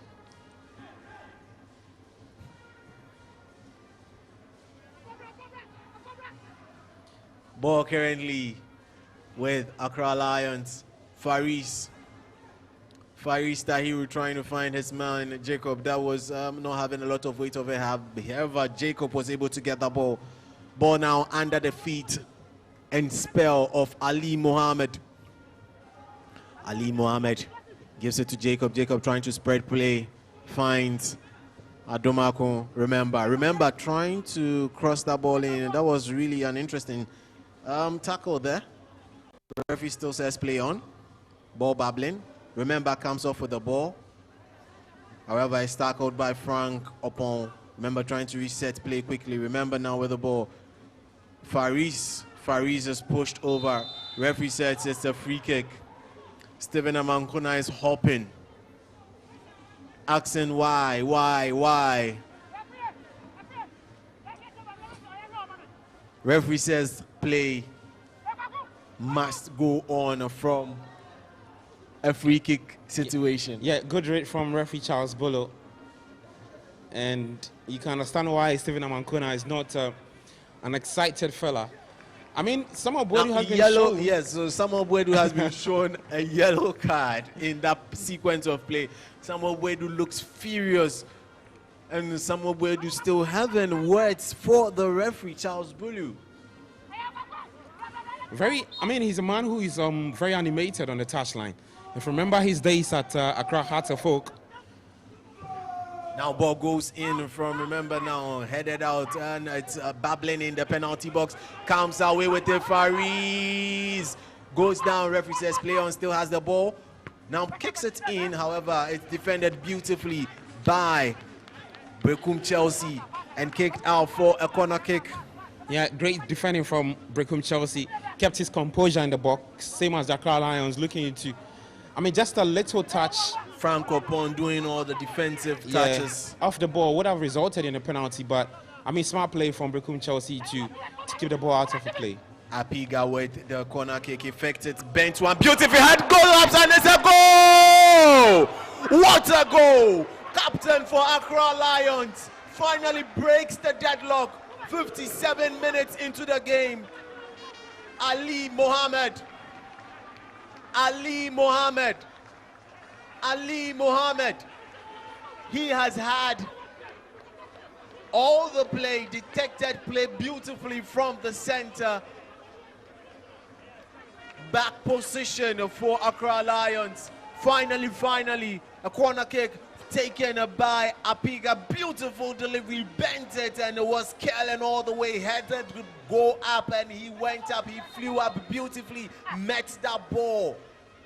[SPEAKER 1] Ball currently with Accra Lions. Vrs Tahiru trying to find his man Jacob. That was not having a lot of weight over. However, Jacob was able to get the ball. Ball now under the feet and spell of Ali Mohammed. Ali Mohammed gives it to Jacob. Jacob trying to spread play. Finds Adomako. Remember trying to cross that ball in. That was really an interesting tackle there. The referee still says play on. Ball babbling. Remember comes off with the ball. However, it's tackled by Frank Opon. Remember trying to reset play quickly. Remember now with the ball. Vrs is pushed over. Referee says it's a free kick. Stephen Amankuna is hopping. Asking why? Referee says play must go on from a free kick situation.
[SPEAKER 2] Yeah, good rate from referee Charles Bolo. And you can understand why Stephen Amankuna is not an excited fella. I mean, Samuel Boadu has been shown.
[SPEAKER 1] Yes, so Samuel Boadu has been shown a yellow card in that sequence of play. Samuel Boadu looks furious. And Samuel Boadu still having words for the referee, Charles Bulu.
[SPEAKER 2] He's a man who is very animated on the touchline. If you remember his days at Accra Hearts of Oak.
[SPEAKER 1] Now ball goes in from, remember now, headed out, and it's babbling in the penalty box. Comes away with it, Vrs. Goes down, referee says play on, still has the ball. Now kicks it in, however, it's defended beautifully by Berekum Chelsea and kicked out for a corner kick.
[SPEAKER 2] Yeah, great defending from Berekum Chelsea. Kept his composure in the box, same as the Accra Lions looking into. Just a little touch.
[SPEAKER 1] Frank Opon doing all the defensive touches.
[SPEAKER 2] Off the ball would have resulted in a penalty, but smart play from Berekum Chelsea to keep the ball out of the play.
[SPEAKER 1] Apiga with the corner kick, effected, bent one, beautiful head, goal ups, and it's a goal! What a goal! Captain for Accra Lions finally breaks the deadlock. 57 minutes into the game. Ali Mohammed. He has had all the play, detected play beautifully from the center. Back position for Accra Lions. Finally, a corner kick taken by Apiga. Beautiful delivery, bent it, and it was Kellen all the way, headed to go up, and he went up, he flew up beautifully, met that ball,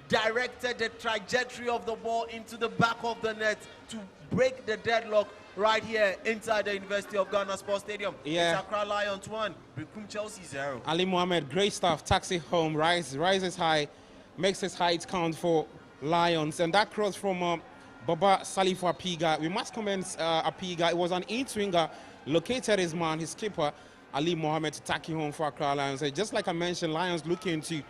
[SPEAKER 1] directed the trajectory of the ball into the back of the net to break the deadlock right here inside the University of Ghana Sports Stadium.
[SPEAKER 2] Yeah.
[SPEAKER 1] It's Accra Lions 1, Berekum Chelsea 0.
[SPEAKER 2] Ali Mohammed, great stuff, taxi home, rises high, makes his height count for Lions, and that cross from Baba Salifu Apiga. We must commend Apiga. It was an in-swinger, located his man, his keeper, Ali Mohammed, to tackle home for Accra Lions. And just like I mentioned, Lions looking to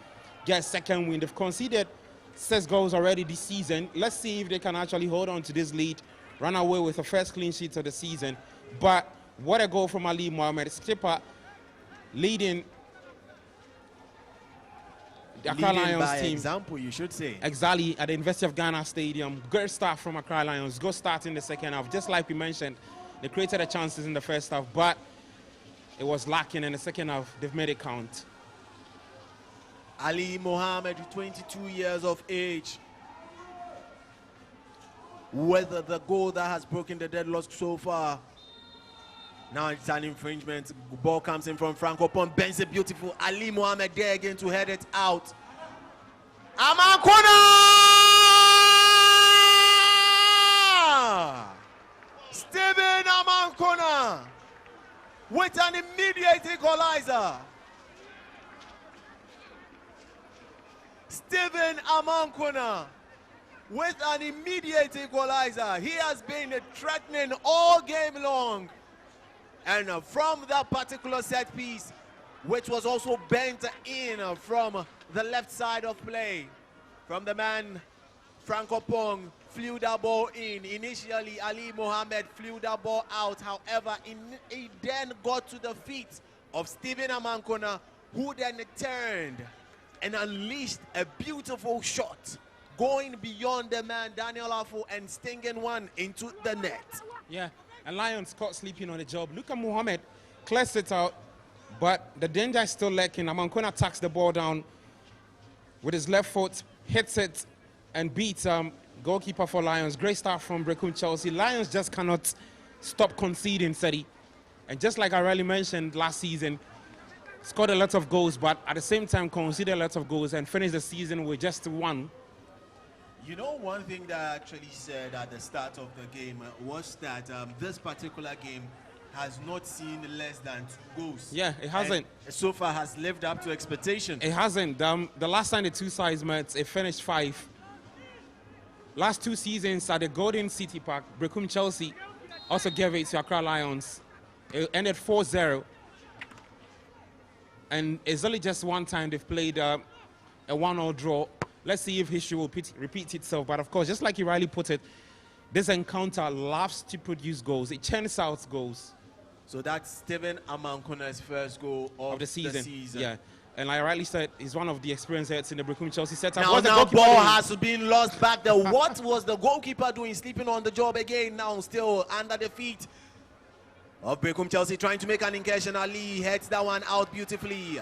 [SPEAKER 2] get second win. They've conceded 6 goals already this season. Let's see if they can actually hold on to this lead, run away with the first clean sheet of the season. But what a goal from Ali Mohammed, skipper, leading the Accra Lions
[SPEAKER 1] by
[SPEAKER 2] team.
[SPEAKER 1] Example, you should say.
[SPEAKER 2] Exactly, at the University of Ghana Stadium. Good start from Accra Lions. Good start in the second half. Just like we mentioned, they created the chances in the first half, but it was lacking in the second half. They've made it count.
[SPEAKER 1] Ali Mohammed, 22 years of age. Whether the goal that has broken the deadlock so far. Now it's an infringement. Ball comes in from Franco Pon, bends it beautiful. Ali Mohammed there again to head it out. Amankona! Stephen Amankona with an immediate equalizer. Stephen Amankona with an immediate equalizer. He has been threatening all game long. And from that particular set piece, which was also bent in from the left side of play, from the man Franco Pong, flew that ball in. Initially, Ali Mohammed flew that ball out. However, he then got to the feet of Stephen Amankona, who then turned and unleashed a beautiful shot, going beyond the man Daniel Afo and stinging one into the net.
[SPEAKER 2] Yeah. And Lions caught sleeping on the job. Look at Mohammed, clears it out, but the danger is still lurking. Amankona attacks the ball down with his left foot, hits it, and beats goalkeeper for Lions. Great start from Berekum Chelsea. Lions just cannot stop conceding, Seti. And just like I really mentioned last season, scored a lot of goals, but at the same time conceded a lot of goals and finished the season with just 1.
[SPEAKER 1] You know, one thing that I actually said at the start of the game was that this particular game has not seen less than 2 goals.
[SPEAKER 2] Yeah, it hasn't.
[SPEAKER 1] And so far has lived up to expectation.
[SPEAKER 2] It hasn't. The last time the two sides met, it finished 5. Last 2 seasons at the Golden City Park, Berekum Chelsea also gave it to Accra Lions. It ended 4-0. And it's only just one time they've played a 1-0 draw. Let's see if history will repeat itself. But of course, just like you rightly put it, this encounter loves to produce goals. It churns out goals.
[SPEAKER 1] So that's Stephen Amankona's first goal of the season.
[SPEAKER 2] Yeah. And like I rightly said, he's one of the experienced heads in the Berekum Chelsea setup.
[SPEAKER 1] Now ball has been lost back there. What was the goalkeeper doing? Sleeping on the job again now, still under the feet of Berekum Chelsea, trying to make an incursion. Ali heads that one out beautifully.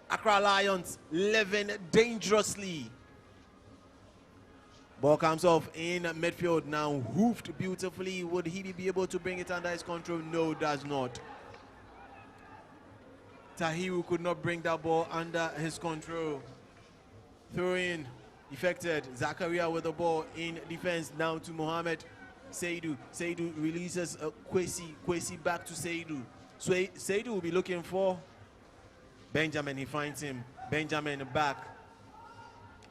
[SPEAKER 1] Accra Lions living dangerously. Ball comes off in midfield now, hoofed beautifully. Would he be able to bring it under his control? No, does not. Tahiru could not bring that ball under his control. Throw in, effected. Zakaria with the ball in defense now to Mohammed. Seidu releases Kwesi back to Seidu. So Seidu will be looking for Benjamin. He finds him. Benjamin back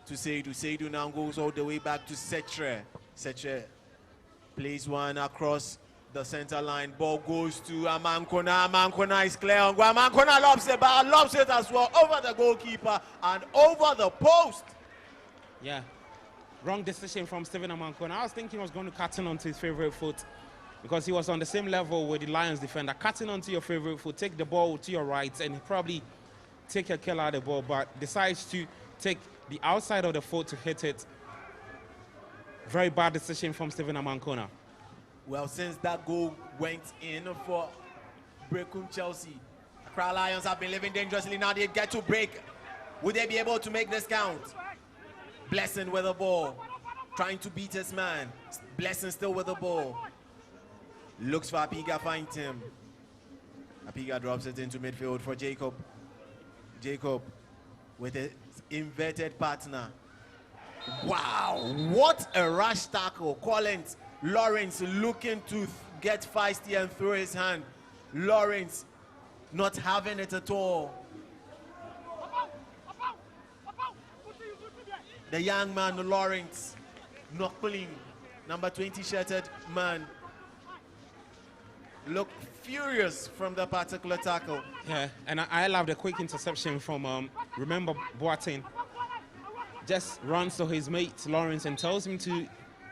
[SPEAKER 1] to Seidu. Seidu now goes all the way back to Setre. Setre plays one across the center line. Ball goes to Amankona. Amankona is clear on ground. Amankona lobs it, but lobs it as well over the goalkeeper and over the post.
[SPEAKER 2] Yeah, wrong decision from Stephen Amankona. I was thinking he was going to cut in onto his favorite foot because he was on the same level with the Lions defender. Cutting onto your favorite foot, take the ball to your right, and probably take a kill out of the ball, but decides to take the outside of the foot to hit it. Very bad decision from Stephen Amankona.
[SPEAKER 1] Well, since that goal went in for Berekum Chelsea, Accra Lions have been living dangerously. Now they get to break. Would they be able to make this count? Blessing with the ball, trying to beat his man. Blessing still with the ball. Looks for Apiga, finds him. Apiga drops it into midfield for Jacob. Jacob with his inverted partner. Wow, what a rush tackle. Collins, Lawrence looking to get feisty and throw his hand. Lawrence not having it at all. The young man, Lawrence, knuckling. Number 20 shirted man. Look furious from the particular tackle.
[SPEAKER 2] Yeah, and I love the quick interception from, remember Boateng. Just runs to his mate, Lawrence, and tells him to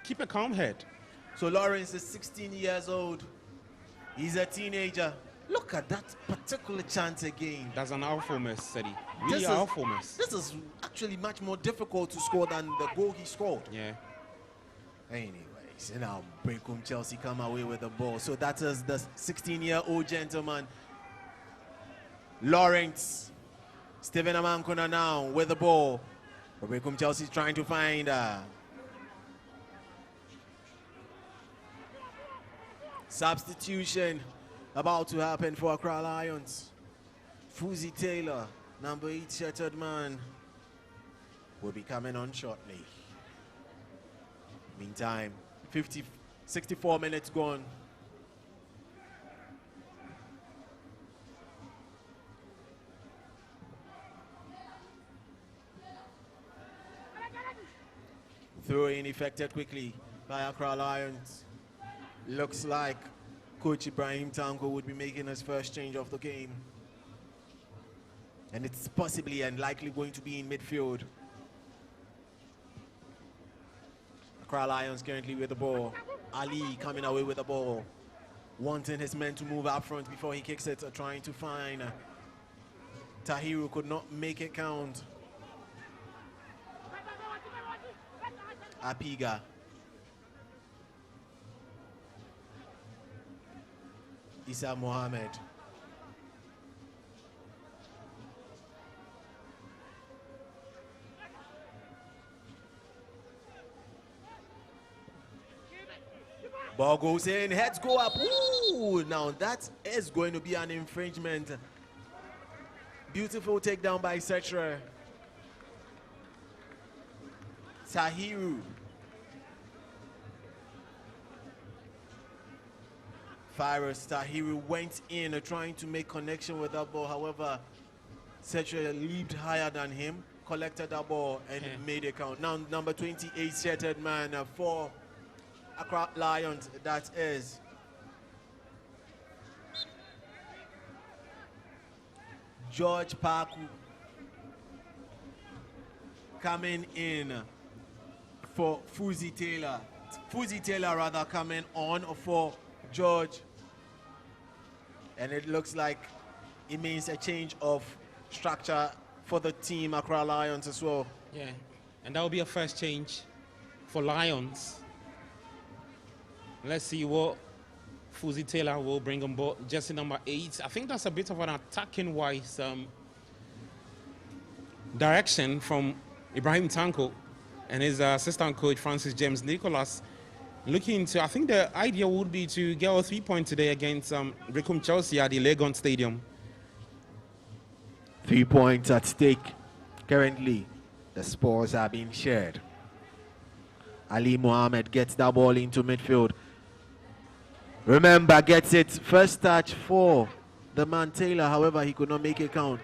[SPEAKER 2] keep a calm head.
[SPEAKER 1] So Lawrence is 16 years old. He's a teenager. Look at that particular chance again.
[SPEAKER 2] That's an awful miss, Sedi. Really awful miss.
[SPEAKER 1] This is actually much more difficult to score than the goal he scored.
[SPEAKER 2] Yeah.
[SPEAKER 1] Anyways, now Berekum Chelsea come away with the ball. So that is the 16-year-old gentleman, Lawrence. Stephen Amankona now with the ball. Berekum Chelsea is trying to find substitution about to happen for Accra Lions. Fuzi Taylor, number 8 shirted man, will be coming on shortly. Meantime, 64 minutes gone. Throw in effected quickly by Accra Lions. Looks like Coach Ibrahim Tanko would be making his first change of the game. And it's possibly and likely going to be in midfield. Accra Lions currently with the ball. Ali coming away with the ball. Wanting his men to move up front before he kicks it. Trying to find Tahiru, could not make it count. Apiga. Isa Mohammed. Ball goes in, heads go up. Ooh, now that is going to be an infringement. Beautiful takedown by Setra. Tahiru. Vrs Tahiru went in trying to make connection with that ball. However, Setra leaped higher than him, collected that ball and made a count. Now number 28 shirted man for Accra Lions, that is George Paku, coming in for Fuzi Taylor. Fuzi Taylor rather coming on for George. And it looks like it means a change of structure for the team Accra Lions as well.
[SPEAKER 2] Yeah, and that will be a first change for Lions. Let's see what Fuzi Taylor will bring on board. Jersey number 8. I think that's a bit of an attacking-wise direction from Ibrahim Tanko and his assistant coach, Francis James Nicholas. Looking to, I think the idea would be to get a 3-point today against Berekum Chelsea at the Legon Stadium.
[SPEAKER 1] 3 points at stake. Currently, the spoils are being shared. Ali Mohammed gets that ball into midfield. Remember, gets it first touch for the man Taylor. However, he could not make it count.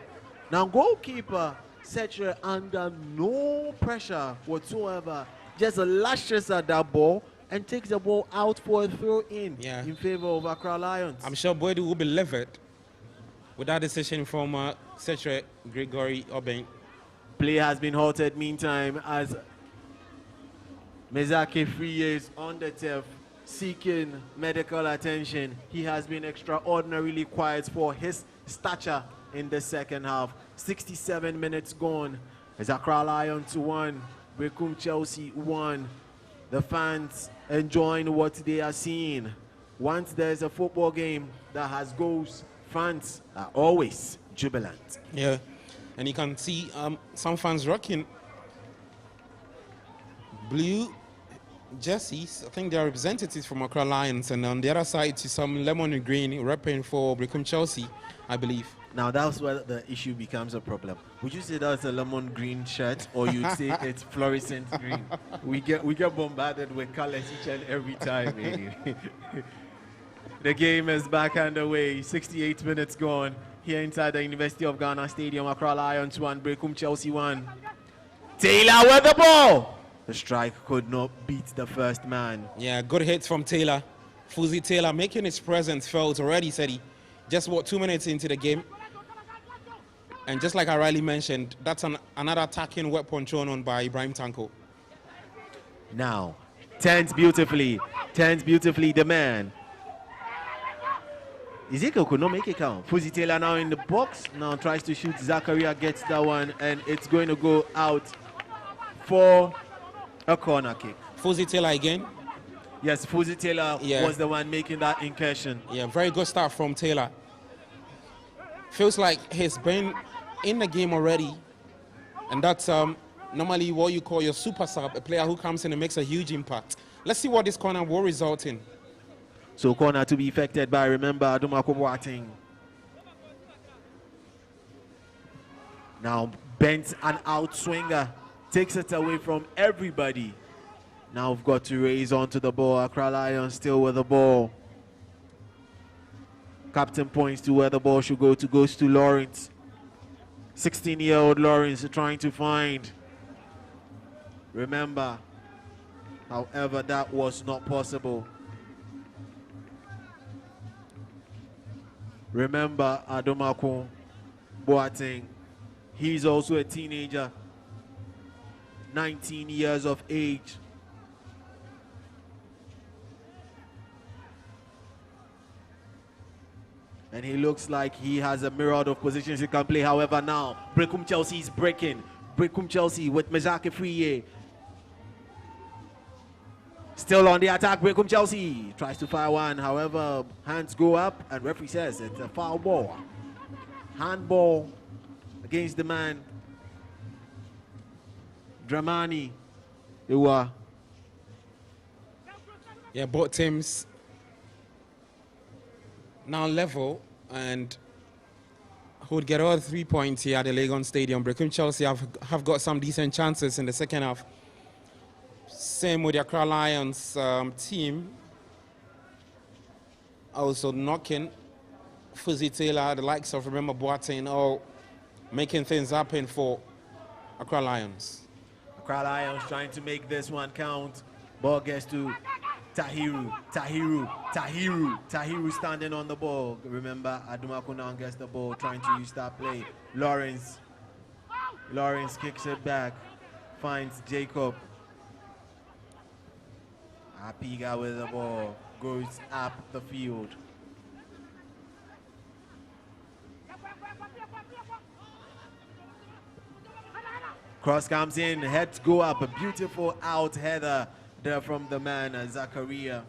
[SPEAKER 1] Now, goalkeeper Setra under no pressure whatsoever. Just lashes at that ball and takes the ball out for a throw in
[SPEAKER 2] Yeah.
[SPEAKER 1] favor of Accra Lions.
[SPEAKER 2] I'm sure Boyd will be livid with that decision from Setre Gregory Obeng.
[SPEAKER 1] Play has been halted meantime as Mezake Friye is on the turf seeking medical attention. He has been extraordinarily quiet for his stature in the second half. 67 minutes gone as Accra Lions 1, Berekum Chelsea 1. The fans enjoying what they are seeing. Once there's a football game that has goals, fans are always jubilant.
[SPEAKER 2] Yeah, and you can see some fans rocking blue jerseys. I think they are representatives from Accra Lions, and on the other side to some lemon and green repping for Berekum Chelsea, I believe.
[SPEAKER 1] Now that's where the issue becomes a problem. Would you say that's a lemon green shirt, or you'd say it's fluorescent green? We get bombarded with colors each and every time. The game is back underway. 68 minutes gone here inside the University of Ghana Stadium. Accra Lions 1, Berekum Chelsea 1. Taylor with the ball. The strike could not beat the first man.
[SPEAKER 2] Yeah, good hits from Taylor. Fuzi Taylor making his presence felt already, said he. Just 2 minutes into the game. And just like I rightly mentioned, that's another attacking weapon thrown on by Ibrahim Tanko.
[SPEAKER 1] Now, turns beautifully, the man. Ezekiel could not make it count. Fuzi Taylor now in the box, now tries to shoot. Zakaria gets that one, and it's going to go out for a corner kick.
[SPEAKER 2] Fuzi Taylor again?
[SPEAKER 1] Yes, Fuzi Taylor was the one making that incursion.
[SPEAKER 2] Yeah, very good start from Taylor. Feels like he's been in the game already, and that's normally what you call your super sub, a player who comes in and makes a huge impact. Let's see what this corner will result in.
[SPEAKER 1] So corner to be affected by, remember, Adumako Boateng. Now bent and out swinger, takes it away from everybody. Now we've got to raise onto the ball. Accra Lions still with the ball. Captain points to where the ball should go to, goes to Lawrence. 16-year-old Lawrence trying to find. Remember, however, that was not possible. Remember, Adomako Boateng, he's also a teenager, 19 years of age. And he looks like he has a myriad of positions he can play. However, now Berekum Chelsea is breaking. Berekum Chelsea with Mezake Friye. Still on the attack, Berekum Chelsea tries to fire one. However, hands go up and referee says it's a foul ball. Handball against the man. Dramani. Iwa.
[SPEAKER 2] Yeah, both teams now level and who would get all 3 points here at the Legon Stadium. Berekum Chelsea have got some decent chances in the second half. Same with the Accra Lions team. Also knocking Fuzi Taylor, the likes of Remember Boateng, all making things happen for Accra Lions.
[SPEAKER 1] Accra Lions trying to make this one count. Ball gets to Tahiru standing on the ball. Remember, Adumako now gets the ball, trying to use that play. Lawrence kicks it back, finds Jacob. Apiga with the ball, goes up the field. Cross comes in, heads go up, a beautiful out header there from the man, Zakaria.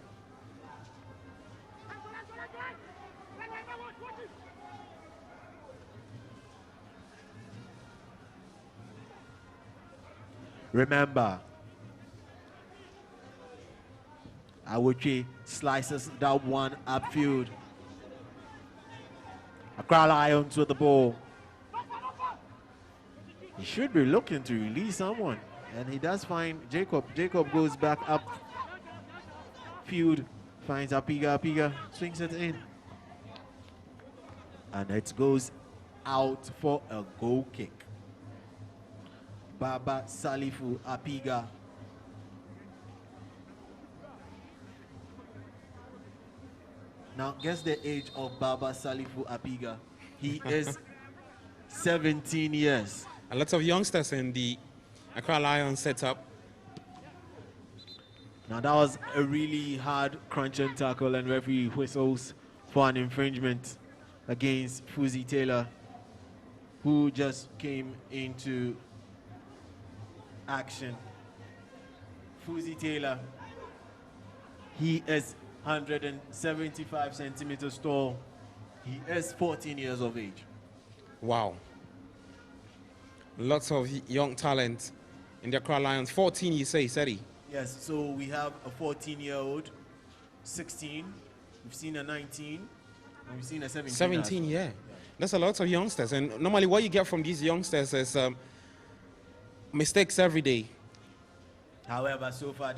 [SPEAKER 1] Remember, Awuchi slices that one upfield. Accra Lions with the ball. He should be looking to release someone, and he does find Jacob. Jacob goes back up field, finds Apiga, swings it in. And it goes out for a goal kick. Baba Salifu Apiga. Now, guess the age of Baba Salifu Apiga. He is 17 years.
[SPEAKER 2] A lot of youngsters in the Accra Lions setup.
[SPEAKER 1] Now, that was a really hard crunching tackle, and referee whistles for an infringement against Fuzi Taylor, who just came into action. Fuzi Taylor, he is 175 centimeters tall. He is 14 years of age.
[SPEAKER 2] Wow. Lots of young talent in the Accra Lions. 14, you say, Seri?
[SPEAKER 1] Yes, so we have a 14-year-old, 16, we've seen a 19, and we've seen a 17.
[SPEAKER 2] 17, yeah. That's a lot of youngsters. And normally what you get from these youngsters is mistakes every day.
[SPEAKER 1] However, so far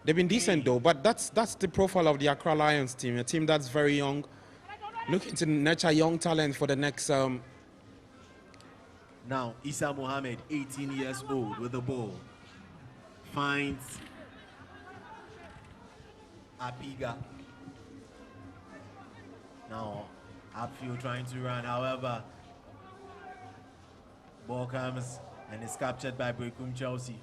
[SPEAKER 1] they've
[SPEAKER 2] been decent though, but that's the profile of the Accra Lions team, a team that's very young, looking to nurture young talent for the next.
[SPEAKER 1] Now, Issa Mohammed, 18 years old, with the ball, finds Apiga. Now, upfield trying to run, however, ball comes and is captured by Berekum Chelsea.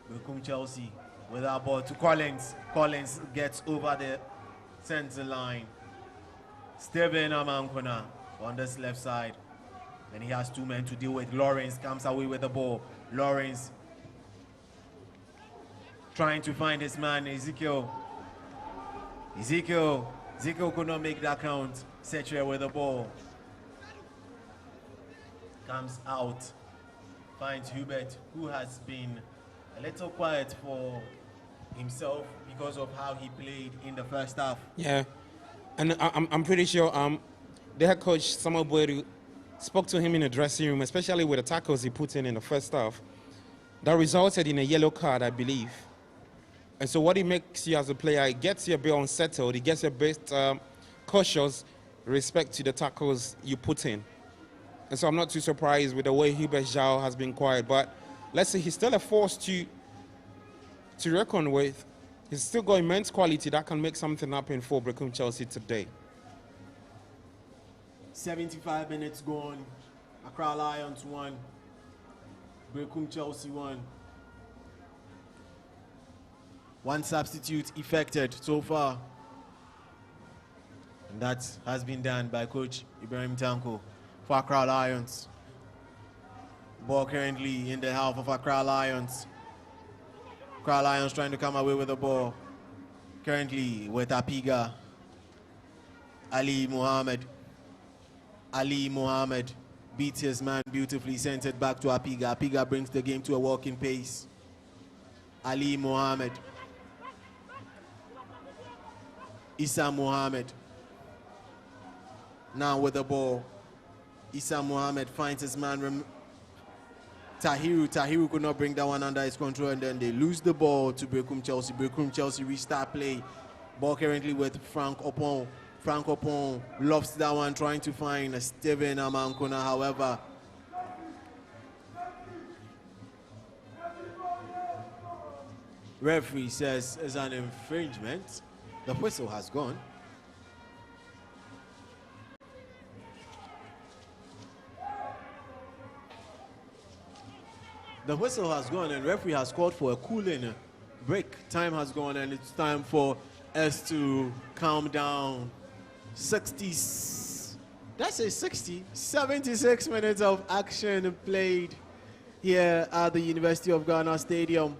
[SPEAKER 1] Berekum Chelsea with our ball to Collins. Collins gets over the center line. Steven Amankona on this left side. And he has two men to deal with. Lawrence comes away with the ball. Lawrence trying to find his man, Ezekiel. Ezekiel could not make that count. Setre with the ball. Comes out. Finds Hubert, who has been a little quiet for himself because of how he played in the first half.
[SPEAKER 2] Yeah, and I'm pretty sure the head coach Samuel Boedu spoke to him in the dressing room, especially with the tackles he put in the first half. That resulted in a yellow card, I believe. And so what it makes you as a player, it gets you a bit unsettled, it gets you a bit cautious with respect to the tackles you put in. And so I'm not too surprised with the way Hubert Zhao has been quiet. But let's say he's still a force to reckon with. He's still got immense quality that can make something happen for Berekum Chelsea today.
[SPEAKER 1] 75 minutes gone. Accra Lions 1. Berekum Chelsea 1. One substitute effected so far. And that has been done by Coach Ibrahim Tanko for Accra Lions. Ball currently in the half of Accra Lions. Accra Lions trying to come away with the ball. Currently with Apiga. Ali Mohammed beats his man beautifully, sends it back to Apiga. Apiga brings the game to a walking pace. Ali Mohammed. Issa Mohammed. Now with the ball. Issa Mohammed finds his man Tahiru could not bring that one under his control, and then they lose the ball to Berekum Chelsea. Berekum Chelsea restart play. Ball currently with Frank Opon. Frank Opon lofts that one, trying to find Steven Amankona. However, referee says it's an infringement. The whistle has gone. The whistle has gone and referee has called for a cooling break. Time has gone and it's time for us to calm down. 76 minutes of action played here at the University of Ghana Stadium.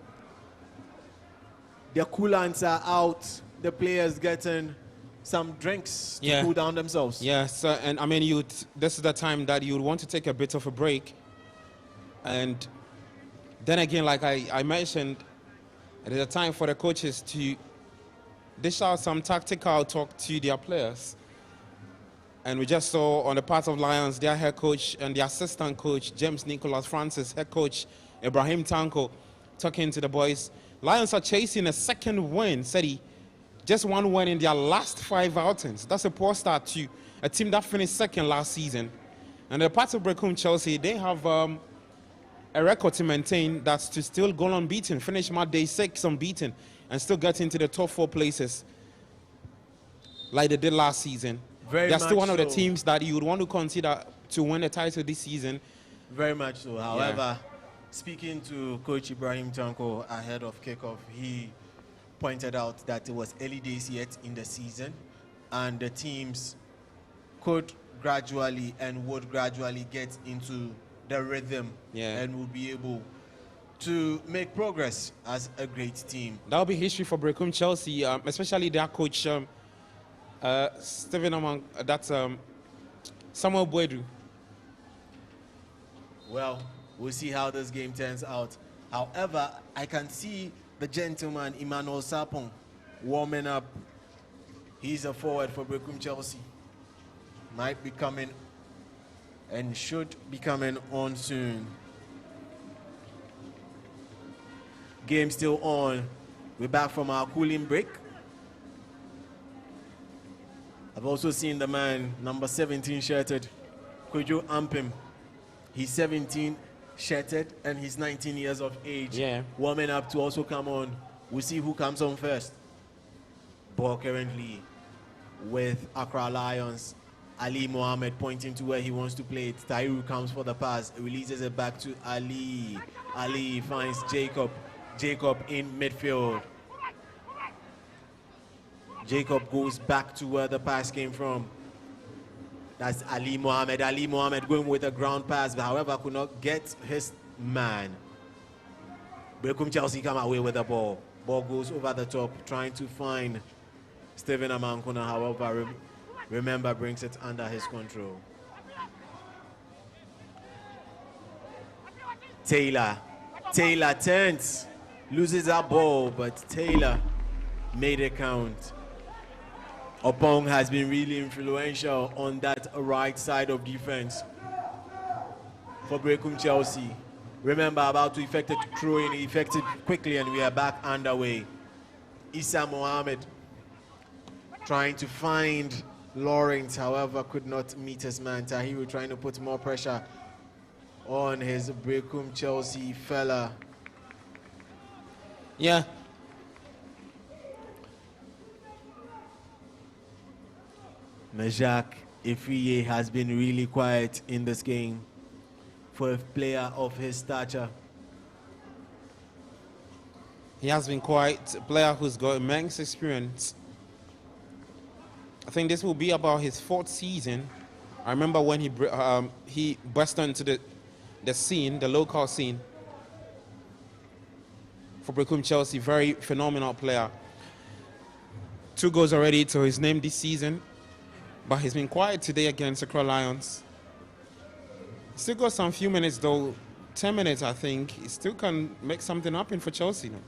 [SPEAKER 1] The coolants are out. The players getting some drinks to cool down themselves.
[SPEAKER 2] Yes, and I mean, this is the time that you would want to take a bit of a break. And then again, like I mentioned, it is a time for the coaches to dish out some tactical talk to their players. And we just saw on the part of Lions, their head coach and the assistant coach, James Nicholas Francis, head coach Ibrahim Tanko, talking to the boys. Lions are chasing a second win, said he. Just one win in their last 5 outings. That's a poor start to a team that finished second last season. And the part of Berekum Chelsea, they have a record to maintain that's to still go unbeaten, finish match day 6 unbeaten, and still get into the top 4 places. like they did last season.
[SPEAKER 1] Very
[SPEAKER 2] They're still
[SPEAKER 1] much
[SPEAKER 2] one of the
[SPEAKER 1] so.
[SPEAKER 2] teams that you would want to consider to win the title this season.
[SPEAKER 1] Very much so. However, speaking to Coach Ibrahim Tanko ahead of kickoff, he pointed out that it was early days yet in the season, and the teams could gradually and would gradually get into the rhythm and will be able to make progress as a great team.
[SPEAKER 2] That'll be history for Berekum Chelsea, especially their coach, Stephen Amang, that's Samuel Boedu.
[SPEAKER 1] Well, we'll see how this game turns out. However, I can see the gentleman Emmanuel Sapong warming up. He's a forward for Berekum Chelsea. Might be coming and should be coming on soon. Game still on. We're back from our cooling break. I've also seen the man, number 17 shirted, Kojo Ampim. He's 17 shirted and he's 19 years of age. Warming up to also come on. We'll see who comes on first. Ball currently with Accra Lions. Ali Mohammed pointing to where he wants to play it. Tairu comes for the pass, releases it back to Ali. Ali finds Jacob. Jacob in midfield. Jacob goes back to where the pass came from. That's Ali Mohammed. Ali Mohammed going with a ground pass, but however could not get his man. Berekum Chelsea come away with the ball. Ball goes over the top, trying to find Stephen Amankuna. However, remember brings it under his control. Taylor turns, loses that ball, but Taylor made it count. Opong has been really influential on that right side of defense for Berekum Chelsea. Remember, about to effect it, throwing, effected quickly, and we are back underway. Issa Mohammed trying to find Lawrence, however, could not meet his man. Tahiru trying to put more pressure on his Berekum Chelsea fella.
[SPEAKER 2] Yeah.
[SPEAKER 1] Majak Ifiye has been really quiet in this game for a player of his stature.
[SPEAKER 2] He has been quite a player who's got immense experience. I think this will be about his 4th season. I remember when he burst onto the scene, the local scene for Berekum Chelsea. Very phenomenal player. 2 goals already to his name this season, but he's been quiet today against Accra Lions. Still got some few minutes though, 10 minutes I think. He still can make something happen for Chelsea now.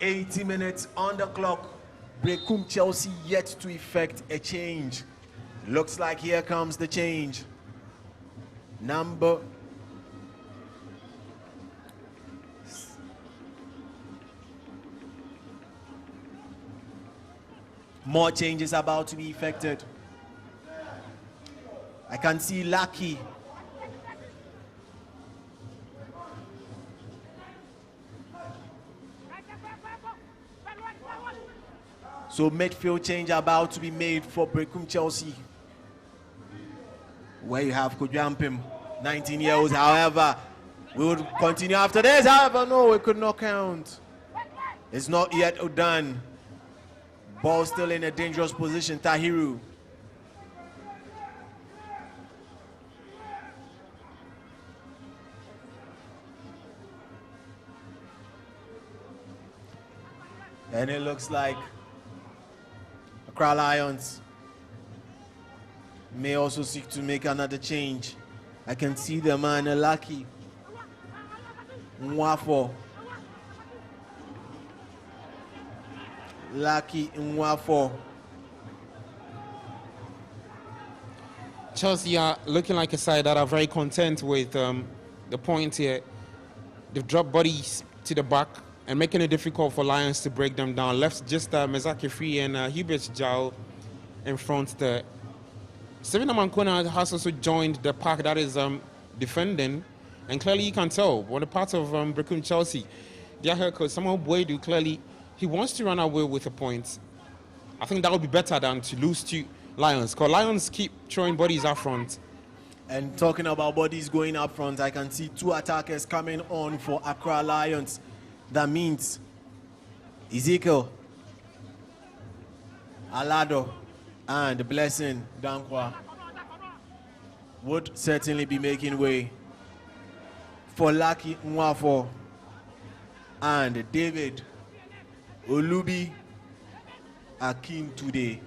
[SPEAKER 1] 80 minutes on the clock. Berekum Chelsea yet to effect a change. Looks like here comes the change. More changes about to be effected. I can see Lucky. So midfield change about to be made for Berekum Chelsea, where you have Kojampim, 19 years old. However, we would continue after this. However, no, it could not count. It's not yet done. Ball still in a dangerous position. Tahiru. And it looks like Accra Lions may also seek to make another change. I can see the man Lucky Nwafo. Lucky Nwafo.
[SPEAKER 2] Chelsea are looking like a side that are very content with the point here. They've dropped bodies to the back and making it difficult for Lions to break them down. Left just Mezaki Free and Hubert Jao in front there. Stephen Amankuna has also joined the pack that is defending, and clearly you can tell on the part of Berekum Chelsea, their head coach Samuel Boedu, clearly he wants to run away with a point. I think that would be better than to lose to Lions, because Lions keep throwing bodies up front.
[SPEAKER 1] And talking about bodies going up front, I can see 2 attackers coming on for Accra Lions. That means Ezekiel Alado and Blessing Dankwa would certainly be making way for Lucky Nwafo and David Olubi Akin today.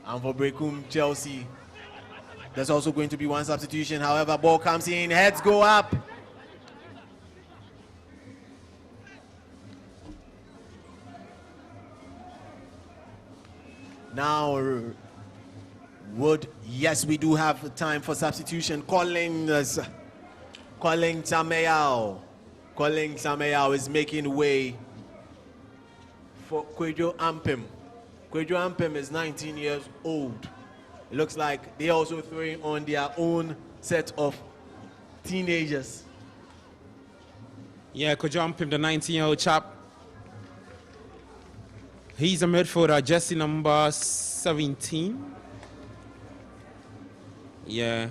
[SPEAKER 1] And for Berekum Chelsea, there's also going to be 1 substitution. However, ball comes in, heads go up. Now, yes, we do have time for substitution. Colin Sameyao is making way for Kwejo Ampem. Kwejo Ampem is 19 years old. It looks like they also throwing on their own set of teenagers.
[SPEAKER 2] Yeah, Kwejo Ampem, the 19-year-old chap. He's a midfielder, jersey number 17. Yeah.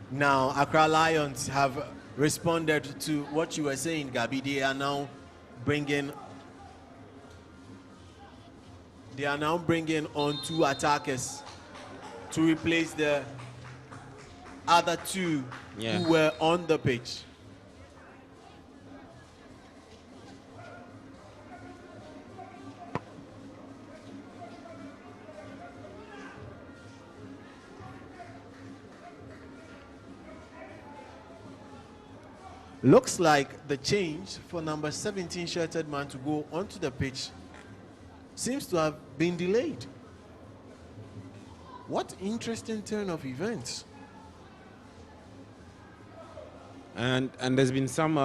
[SPEAKER 1] Now, Accra Lions have responded to what you were saying, Gabi. They are now bringing on 2 attackers to replace the other 2 who were on the pitch. Looks like the change for number 17 shirted man to go onto the pitch seems to have been delayed. What interesting turn of events.
[SPEAKER 2] And there's been some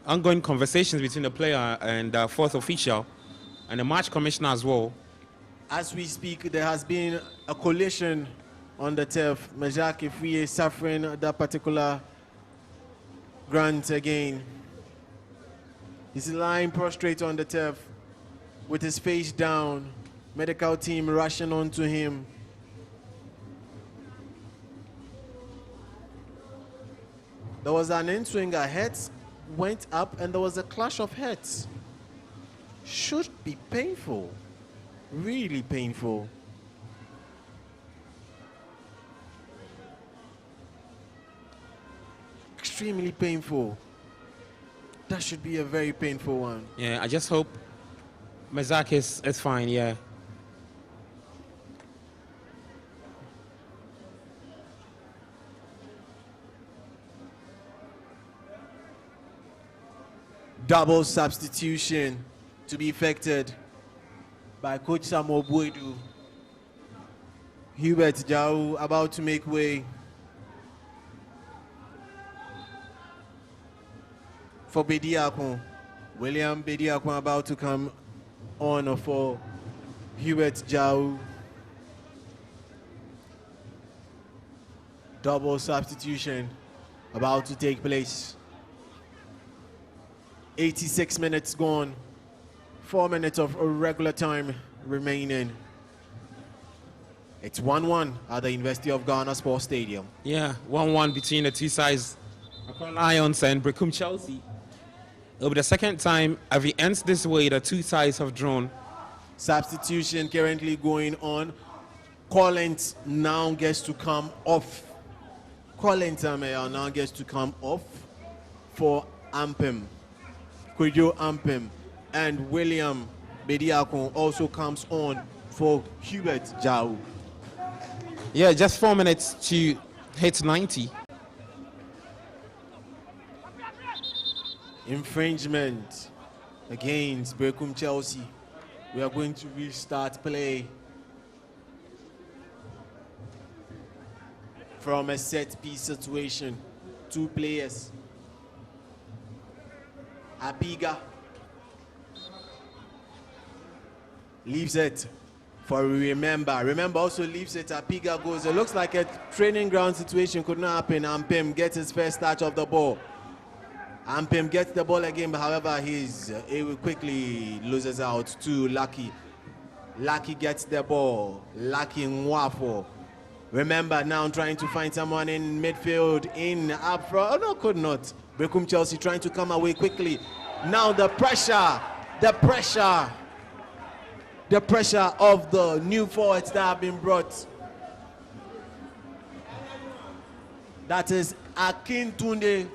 [SPEAKER 2] ongoing conversations between the player and the 4th official and the match commissioner as well.
[SPEAKER 1] As we speak, there has been a collision on the turf. Majak Ifwi is suffering that particular Grant again. He's lying prostrate on the turf with his face down. Medical team rushing onto him. There was an in-swinger, heads went up and there was a clash of heads. Should be painful, really painful. Extremely painful. That should be a very painful one.
[SPEAKER 2] Yeah, I just hope Mazak is fine, yeah.
[SPEAKER 1] Double substitution to be effected by Coach Samuel Buedu. Hubert Jau about to make way for Bediakon. William Bediakon about to come on for Hubert Jau. Double substitution about to take place. 86 minutes gone. 4 minutes of regular time remaining. It's 1-1 at the University of Ghana Sports Stadium.
[SPEAKER 2] Yeah, 1-1 between the 2 sides. Accra Lions and Berekum Chelsea. It'll be the second time as it ends this way the 2 sides have drawn.
[SPEAKER 1] Substitution currently going on. Collins now gets to come off. Collins now gets to come off for Ampem. Kwejo Ampem. And William Bediakon also comes on for Hubert Jau.
[SPEAKER 2] Yeah, just 4 minutes to hit 90.
[SPEAKER 1] Infringement against Berekum Chelsea. We are going to restart play from a set piece situation. 2 players. Apiga leaves it for Remember. Remember also leaves it. Apiga goes. It looks like a training ground situation could not happen. Ampem gets his first touch of the ball. Ampim gets the ball again, but however, he quickly loses out to Lucky. Lucky gets the ball. Lucky Nwafo. Remember now trying to find someone in midfield in up front. Oh, no, could not. Berekum Chelsea trying to come away quickly. Now the pressure of the new forwards that have been brought. That is Akintunde.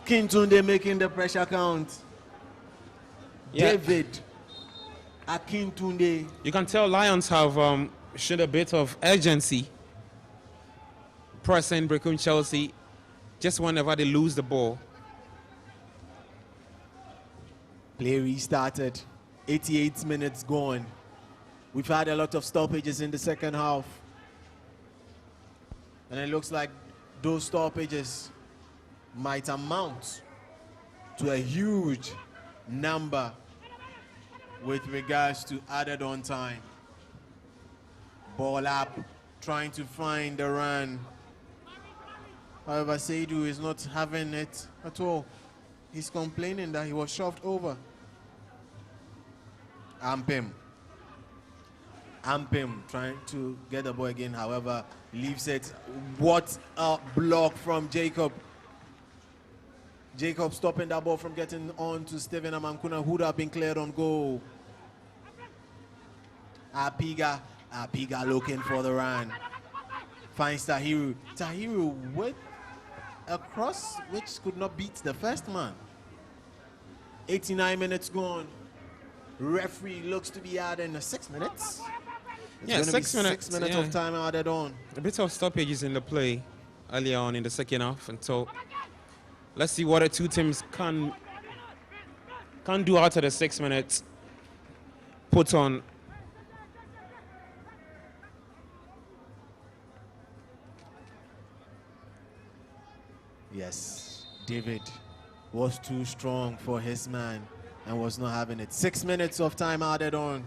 [SPEAKER 1] Kintunde making the pressure count.
[SPEAKER 2] Yeah.
[SPEAKER 1] David Akintunde.
[SPEAKER 2] You can tell Lions have shown a bit of urgency pressing Berekum Chelsea just whenever they lose the ball.
[SPEAKER 1] Play restarted. 88 minutes gone. We've had a lot of stoppages in the second half. And it looks like those stoppages might amount to a huge number with regards to added on time. Ball up, trying to find the run. However, Seidu is not having it at all. He's complaining that he was shoved over. Ampim trying to get the ball again, however, leaves it. What a block from Jacob. Jacob stopping that ball from getting on to Stephen Amankuna, who would have been cleared on goal. Apiga looking for the run. Finds Tahiru. Tahiru with a cross which could not beat the first man. 89 minutes gone. Referee looks to be adding 6 minutes.
[SPEAKER 2] Yeah, 6 minutes.
[SPEAKER 1] 6 minutes of time added on.
[SPEAKER 2] A bit of stoppages in the play earlier on in the second half, and so let's see what the two teams can do after the 6 minutes put on.
[SPEAKER 1] Yes, David was too strong for his man and was not having it. 6 minutes of time added on.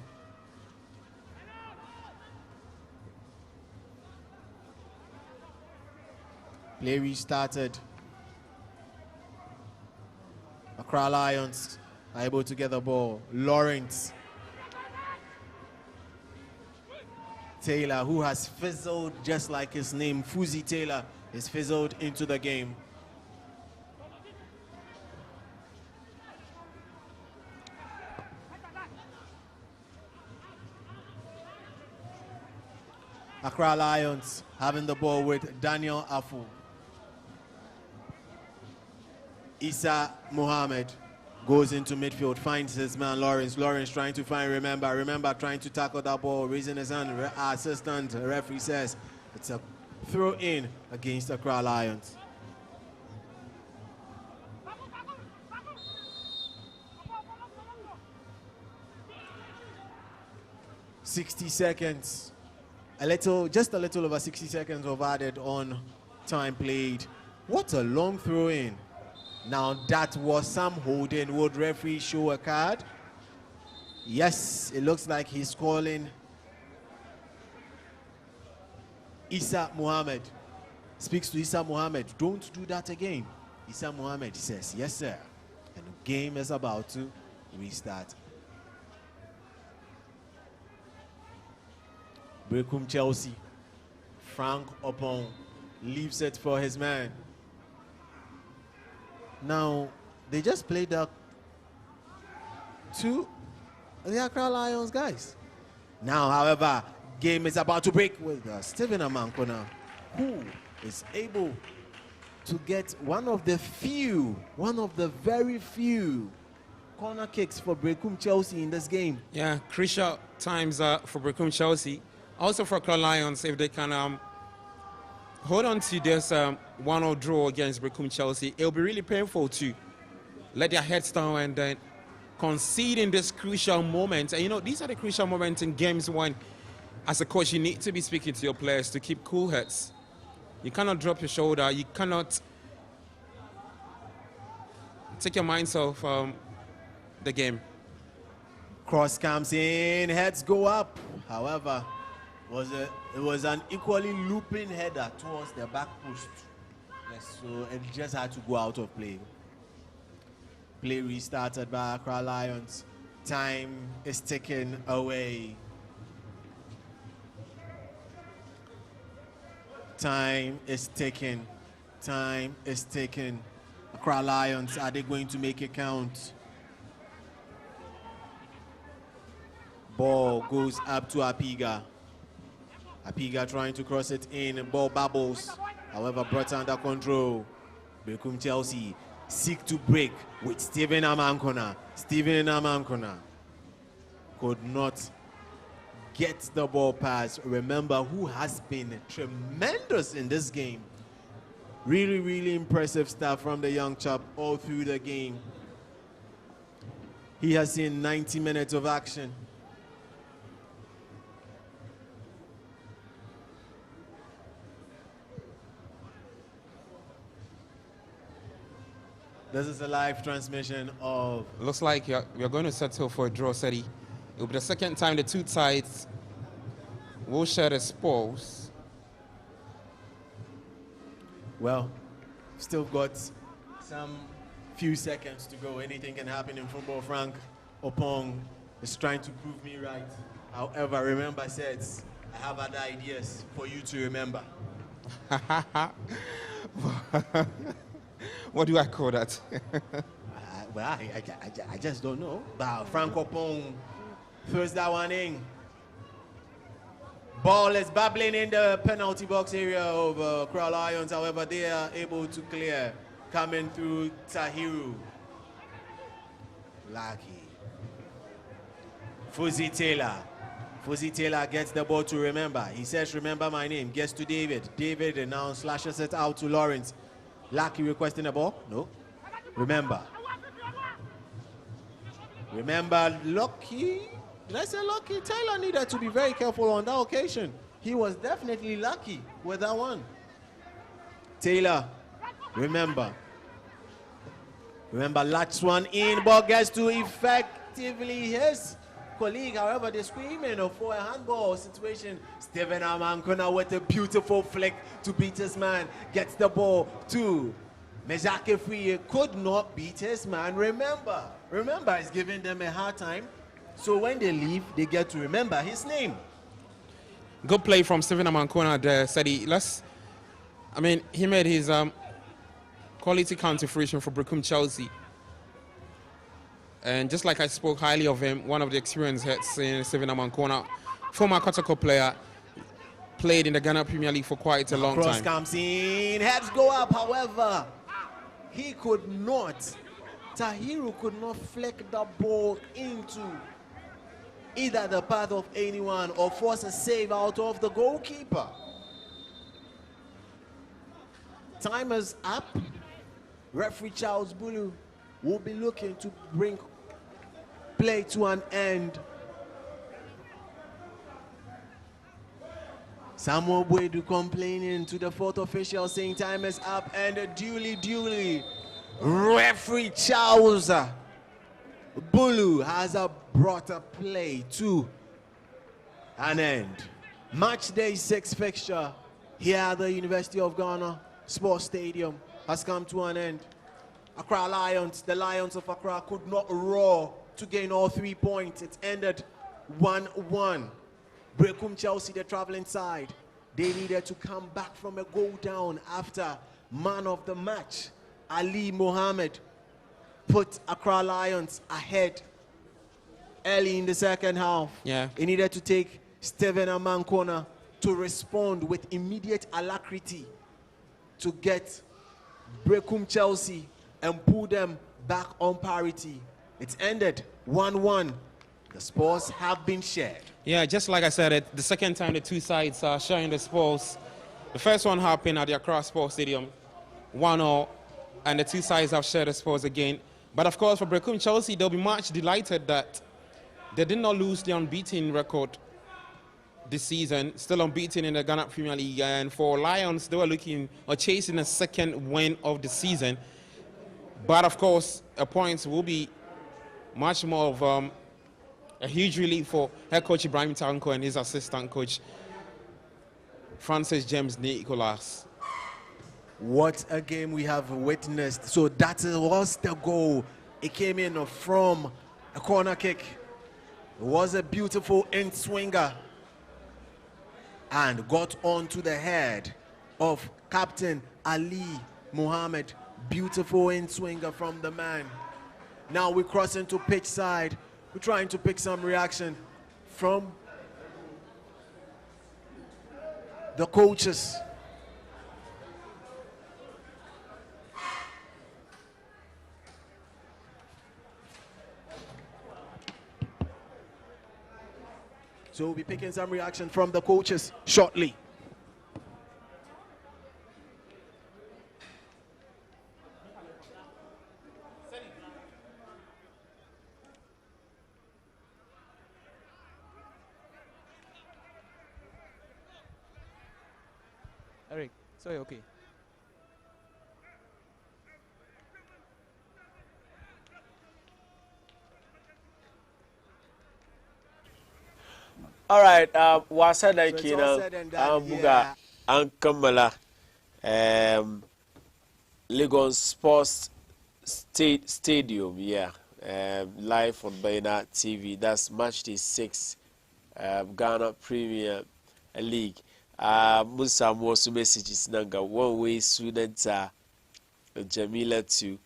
[SPEAKER 1] Play restarted. Accra Lions are able to get the ball. Lawrence Taylor, who has fizzled just like his name, Fuzi Taylor, is fizzled into the game. Accra Lions having the ball with Daniel Afu. Issa Mohammed goes into midfield, finds his man Lawrence. Lawrence trying to find Remember trying to tackle that ball, raising his hand. Assistant referee says it's a throw in against Accra Lions. "60 seconds. Just a little over 60 seconds of added on time played. What a long throw in. Now that was some holding. Would referee show a card? Yes, it looks like he's calling Issa Mohammed. Speaks to Issa Mohammed. Don't do that again. Issa Mohammed says, yes, sir. And the game is about to restart. Berekum Chelsea. Frank Opon leaves it for his man. Now, they just played up to the Accra Lions guys. Now, however, game is about to break with Stephen Amankona, who is able to get one of the very few corner kicks for Berekum Chelsea in this game.
[SPEAKER 2] Yeah, crucial times for Berekum Chelsea. Also for Accra Lions, if they can hold on to this 1-0 draw against Berekum Chelsea, it'll be really painful to let their heads down and then concede in this crucial moment. And you know, these are the crucial moments in games when, as a coach, you need to be speaking to your players to keep cool heads. You cannot drop your shoulder. You cannot take your minds off the game.
[SPEAKER 1] Cross comes in, heads go up. However, it was an equally looping header towards the back post. Yes, so it just had to go out of play. Play restarted by Accra Lions. Time is ticking away. Time is ticking. Time is ticking. Accra Lions, are they going to make it count? Ball goes up to Apiga. Apiga trying to cross it in. Ball bubbles. However, brought under control. Berekum Chelsea seek to break with Stephen Amankona. Stephen Amankona could not get the ball pass. Remember, who has been tremendous in this game. Really, really impressive stuff from the young chap all through the game. He has seen 90 minutes of action. This is a live transmission of...
[SPEAKER 2] Looks like we're going to settle for a draw, Seti. It will be the second time the two sides will share the spoils.
[SPEAKER 1] Well, still got some few seconds to go. Anything can happen in football. Frank Opong is trying to prove me right. However, remember, sets, I have other ideas for you to remember.
[SPEAKER 2] What do I call that?
[SPEAKER 1] I just don't know. But Frank Opong throws that one in. Ball is babbling in the penalty box area of Accra Lions. However, they are able to clear. Coming through Tahiru. Lucky. Fuzzy Taylor. Fuzzy Taylor gets the ball to Remember. He says, remember my name. Gets to David. David now slashes it out to Lawrence. Lucky requesting the ball. No. Remember. Remember Lucky. Did I say lucky? Taylor needed to be very careful on that occasion. He was definitely lucky with that one. Taylor, remember. Remember, latch one in, ball gets to effectively his colleague. However, they're screaming for a handball situation. Stephen Amankona with a beautiful flick to beat his man. Gets the ball to Mejake Free. Could not beat his man. Remember, he's giving them a hard time. So when they leave, they get to remember his name.
[SPEAKER 2] Good play from Stephen Amankona there, Sedi. He made his quality counter fruition for Berekum Chelsea. And just like I spoke highly of him, one of the experienced heads in Stephen Amankona, former Kotoko player, played in the Ghana Premier League for quite a long
[SPEAKER 1] Cross
[SPEAKER 2] time.
[SPEAKER 1] Comes in, heads go up, however, he could not. Tahiru could not flick the ball into either the path of anyone or force a save out of the goalkeeper. Time is up. Referee Charles Bulu will be looking to bring play to an end. Samuel Bwedu complaining to the fourth official saying time is up, and duly referee Charles Bulu has brought a play to an end. Match day 6 fixture here at the University of Ghana Sports Stadium has come to an end. Accra Lions, the Lions of Accra, could not roar to gain all 3 points. It ended 1-1. Berekum Chelsea, the traveling side, they needed to come back from a goal down after man of the match Ali Mohammed put Accra Lions ahead early in the second half.
[SPEAKER 2] Yeah.
[SPEAKER 1] He needed to take Stephen Amankona to respond with immediate alacrity to get Berekum Chelsea and pull them back on parity. It's ended 1-1. The spoils have been shared.
[SPEAKER 2] Yeah, just like I said, the second time the two sides are sharing the spoils. The first one happened at the Accra Sports Stadium, 1-0, and the two sides have shared the spoils again. But of course, for Berekum Chelsea, they'll be much delighted that they did not lose the unbeaten record this season, still unbeaten in the Ghana Premier League. And for Lions, they were looking or chasing a second win of the season. But of course, a point will be much more of a huge relief for head coach Ibrahim Tanko and his assistant coach Francis James Nicholas.
[SPEAKER 1] What a game we have witnessed. So that was the goal. It came in from a corner kick. It was a beautiful in swinger and got onto the head of Captain Ali Muhammad. Beautiful in swinger from the man. Now we cross into pitch side. We're trying to pick some reaction from the coaches. So we'll be picking some reaction from the coaches shortly.
[SPEAKER 12] Eric, sorry, okay.
[SPEAKER 3] All right, wasa da
[SPEAKER 1] So it's all said and done,
[SPEAKER 3] buga an kammala Lagos Sports Stadium, live on Bayna TV. That's match day 6, Ghana Premier League. Musa Mosu messages nanga one way students are Jamila 2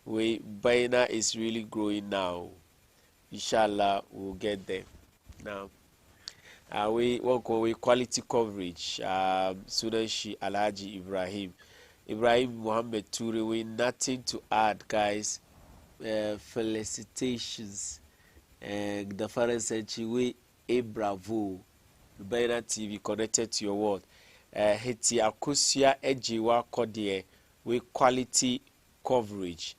[SPEAKER 3] way Bayna is really growing now. Inshallah we'll get there. Now we work with quality coverage. Sudanshi Alhaji Ibrahim Mohammed Toure, we nothing to add, guys. Felicitations. The Faran Senchi, a bravo. Bayna TV connected to your world. Heti Akusia Ejiwa Kodie with quality coverage.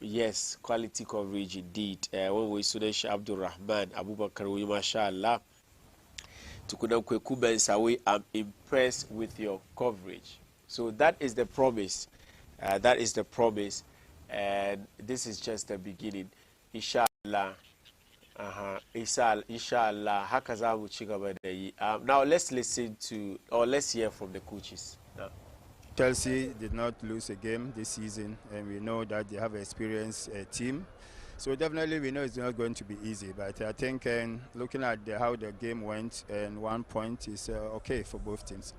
[SPEAKER 3] Yes, quality coverage indeed. When we Sudanshi Abdul Rahman Abubakar, we mashallah. I'm impressed with your coverage. So that is the promise. That is the promise. And this is just the beginning. Inshallah. Inshallah. Now let's listen to, or let's hear from the coaches. Now.
[SPEAKER 13] Chelsea did not lose a game this season, and we know that they have an experienced team. So definitely we know it's not going to be easy, but I think looking at how the game went, and 1 point is okay for both teams.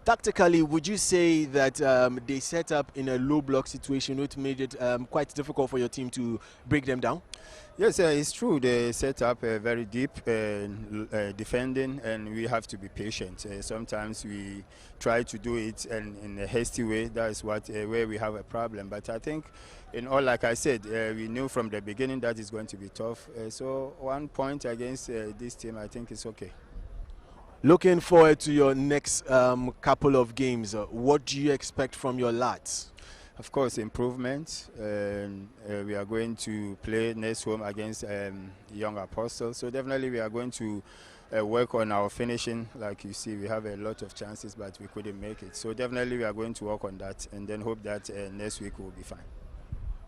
[SPEAKER 1] Tactically, would you say that they set up in a low block situation, which made it quite difficult for your team to break them down?
[SPEAKER 13] Yes, it's true. They set up very deep defending, and we have to be patient. Sometimes we try to do it in a hasty way. That is where we have a problem. But I think, in all, like I said, we knew from the beginning that it's going to be tough. So 1 point against this team, I think it's okay.
[SPEAKER 1] Looking forward to your next couple of games. What do you expect from your lads?
[SPEAKER 13] Of course, improvement. We are going to play next home against Young Apostles. So definitely we are going to work on our finishing. Like you see, we have a lot of chances, but we couldn't make it. So definitely we are going to work on that, and then hope that next week will be fine.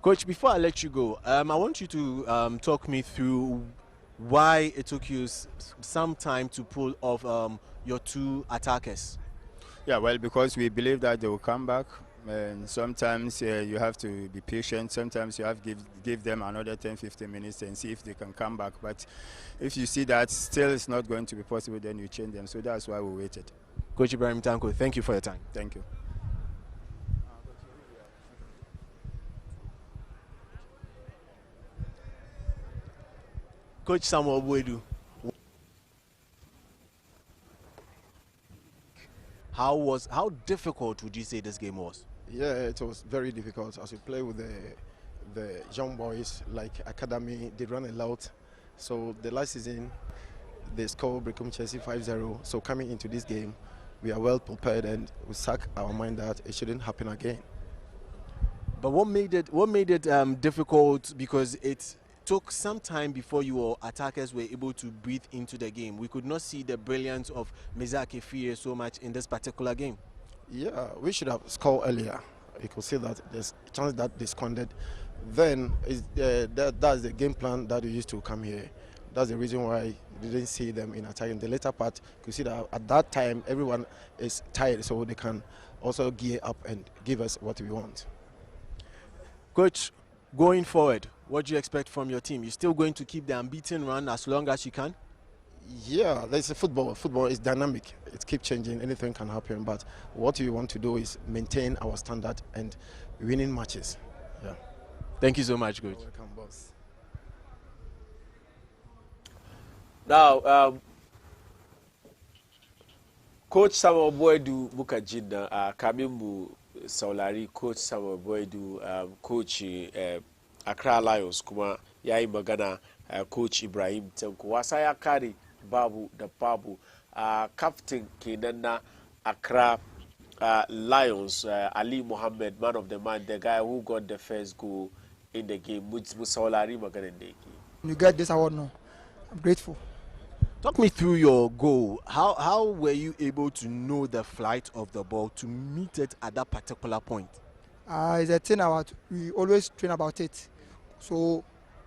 [SPEAKER 1] Coach, before I let you go, I want you to talk me through why it took you some time to pull off your two attackers.
[SPEAKER 13] Yeah, well, because we believe that they will come back. And sometimes you have to be patient. Sometimes you have to give them another 10-15 minutes and see if they can come back. But if you see that still it's not going to be possible, then you change them. So that's why we waited.
[SPEAKER 1] Coach Ibrahim Tanko, thank you for your time.
[SPEAKER 13] Thank you.
[SPEAKER 1] Coach Samuel Buedu, how difficult would you say this game was?
[SPEAKER 14] Yeah, it was very difficult as we play with the young boys like Academy. They run a lot. So the last season they scored Berekum Chelsea 5-0. So coming into this game, we are well prepared and we sack our mind that it shouldn't happen again.
[SPEAKER 1] But what made it difficult? Because it took some time before your attackers were able to breathe into the game. We could not see the brilliance of Mezaki Fie so much in this particular game.
[SPEAKER 14] Yeah, we should have scored earlier. You could see that there's a chance that they squandered. Then that's the game plan that we used to come here. That's the reason why we didn't see them in attacking. The later part, you could see that at that time everyone is tired, so they can also gear up and give us what we want.
[SPEAKER 1] Coach, going forward, what do you expect from your team? You're still going to keep the unbeaten run as long as you can?
[SPEAKER 14] Yeah, there's a football. Football is dynamic. It keeps changing. Anything can happen. But what we want to do is maintain our standard and winning matches. Yeah.
[SPEAKER 1] Thank you so much, Coach.
[SPEAKER 14] Welcome, boss.
[SPEAKER 3] Now, Coach Samuel Boydu Mukajina, Kamimu Saulari, Coach Samuel Boydu, Coach Accra Lions, Kuma Yai Magana, Coach Ibrahim Tenko, Wasaya Kari Babu the Babu, Captain Kinana Accra Lions, Ali Mohammed, man of the man, the guy who got the first goal in the game. Musaulari Magana.
[SPEAKER 12] You get this award now. I'm grateful.
[SPEAKER 1] Talk me through your goal. How were you able to know the flight of the ball to meet it at that particular point?
[SPEAKER 12] It's a thing we always train about it. So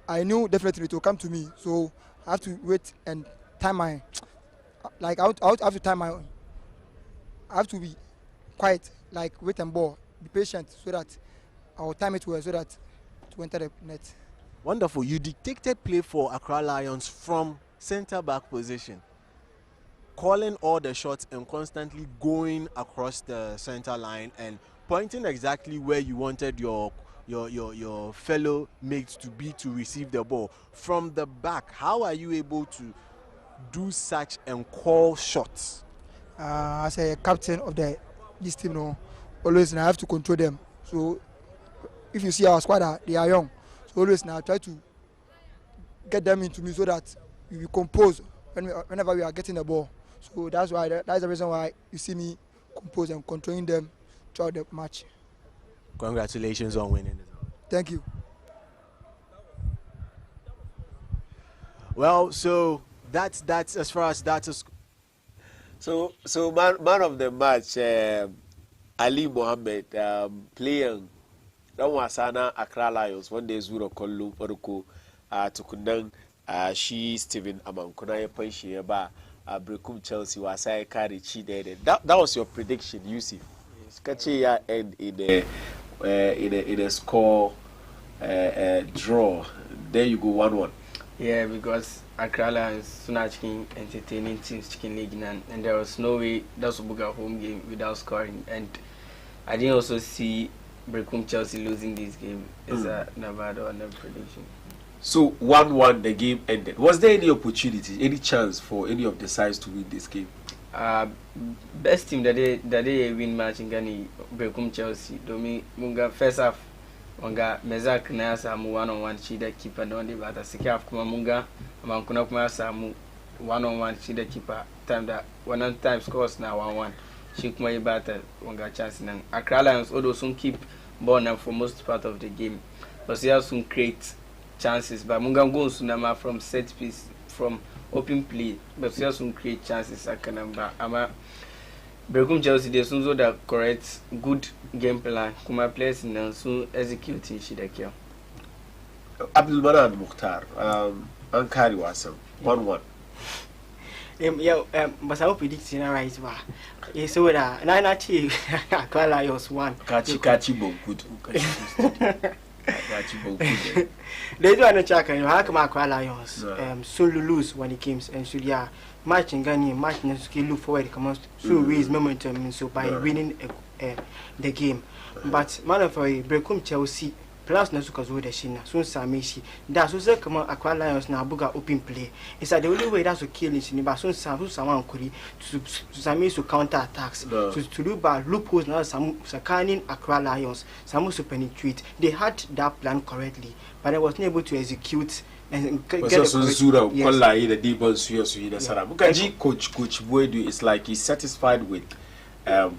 [SPEAKER 12] I knew definitely it will come to me. So I have to wait and time my, like I have to time my, I have to be quiet, like wait and ball, be patient so that I will time it well so that to enter the net.
[SPEAKER 1] Wonderful. You dictated play for Accra Lions from center back position, calling all the shots and constantly going across the center line and pointing exactly where you wanted your fellow mates to be to receive the ball. From the back, how are you able to do such and call shots?
[SPEAKER 12] As a captain of this team, always I have to control them. So if you see our squad, they are young. So always now I try to get them into me so that we compose whenever we are getting the ball. So that's the reason why you see me compose and controlling them throughout the match.
[SPEAKER 1] Congratulations on winning.
[SPEAKER 12] Thank you.
[SPEAKER 1] Well, so that's as far as that is.
[SPEAKER 3] So man of the match, Ali Mohammed, playing that was Accra Lions 1 day Zuro Kollu Oruko to Kundang. She Stephen Amankuna Panshi Eba Berekum Chelsea was I carry chi there. That was your prediction, Yusuf. Skachi end in a score draw. There you go 1-1.
[SPEAKER 4] Yeah, because Accra Lions soon entertaining teams Chicken League and there was no way that would be a home game without scoring. And I didn't also see Berekum Chelsea losing this game. It's a Nevada or never prediction.
[SPEAKER 3] So 1-1 the game ended. Was there any opportunity, any chance for any of the sides to win this game?
[SPEAKER 4] Best team that they win match in Ghana, Berekum Chelsea. Domi Munga first half, Munga Mezak na samu 1-on-1 chida keeper dondi but second half kuma Munga Amankuna kuma samu 1-on-1 chida keeper time that one time scores na 1-1. She kuma ibata Munga chance na Accra Lions although soon keep ball now for most part of the game, but they also create chances. But Munga goes to from set piece from open play, but we also create chances. Ama Berekum Chelsea they soon that correct good game plan. Kuma players and soon executing Shidakia.
[SPEAKER 3] Abdul Manan Mukhtar, Ankari Wasam 1-1.
[SPEAKER 5] But I predict right. So that na chi Accra Lions 1.
[SPEAKER 3] Kachi Bonkud.
[SPEAKER 5] They do an check and how come Accra Lions soon lose when it comes and so yeah match in Ghana match and look forward come so raise momentum so by winning the game. But man of Berekum Chelsea plus na suka zo da shi na sun same shi da so sai kamar Accra Lions na buga open play it's the only way that to kill it ni ba sun samu hankuri to same su counter attacks to do ba loopholes na samu sakanin Accra Lions samu su penetrate. They had that plan correctly but they was not able to execute and get
[SPEAKER 3] the Coach Boydu is like he's satisfied with the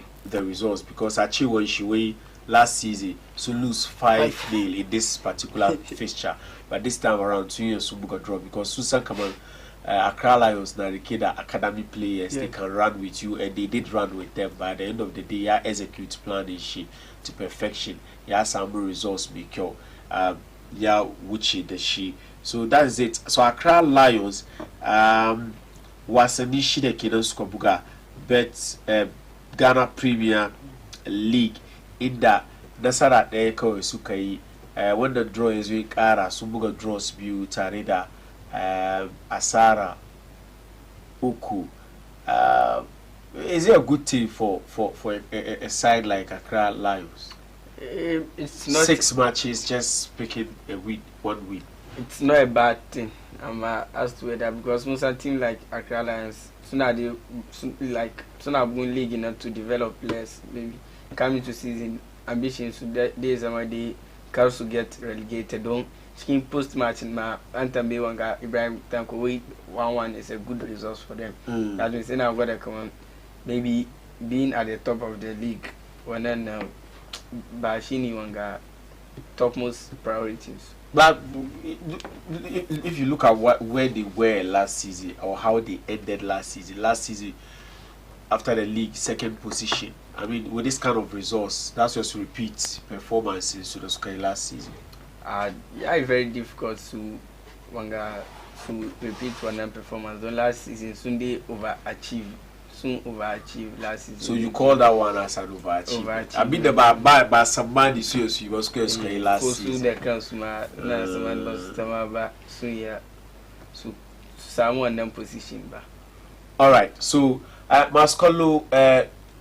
[SPEAKER 3] results because actually when she last season so lose 5-0 in this particular fixture, but this time around 2 years Subuga draw because Susan Kamal Accra Lions na Rikeda academy players they can run with you and they did run with them. By the end of the day, yeah, execute plan is she to perfection. Yeah, some results make you yeah, which the she. So that is it. So Accra Lions was an issue the Kenan Skobuga, but Ghana Premier league inda nasara ɗaya kawai suka yi wannan draw ya zo ya ƙara sun buga draws biyu tare da asara uku. Is it a good thing for a side like Accra Lions?
[SPEAKER 4] It's not
[SPEAKER 3] 6 matches, just picking a win, 1 win.
[SPEAKER 4] It's not a bad thing. As to that, because most of team like Accra Lions, sooner league enough to develop players. Maybe coming to season ambitions, so there is they can to get relegated. Don't skin post match in my Antambe Wanga Ibrahim Tanko 1-1 is a good result for them. That means now I've got to come on. Maybe being at the top of the league when then Bashini Wanga topmost priorities.
[SPEAKER 3] But if you look at where they were last season or how they ended last season after the league second position, I mean with this kind of results, that's just repeat performances to the Sky last season.
[SPEAKER 4] Yeah, it's very difficult to repeat one performance. The last season Sunday overachieved last season.
[SPEAKER 3] So you call that one as an overachievement? I mean the by some money so you was Sky last season.
[SPEAKER 4] So someone in position ba.
[SPEAKER 3] All right, so Maskolo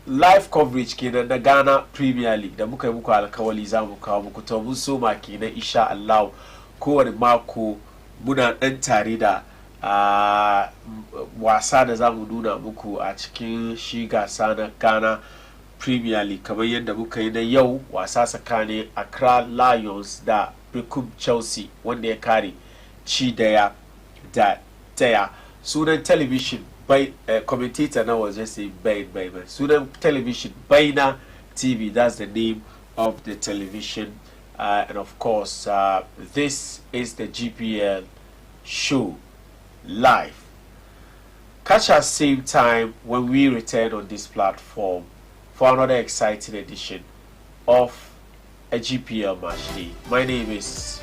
[SPEAKER 3] live coverage kenan na Ghana Premier League da muka yi muku alkawali za mu kawo muku to mun so ma kenan insha Allah kowane mako muna dan tare da wasa da za mu nuna muku a cikin shi gasa na Ghana Premier League kamar yadda muka yi na yau wasa tsakanin Accra Lions da Berekum Chelsea wanda ya kare ci daya da daya. Sunan television by commentator now was just saying by Sudan television Baina TV, that's the name of the television, and of course this is the GPL show live. Catch us same time when we return on this platform for another exciting edition of a GPL match day. My name is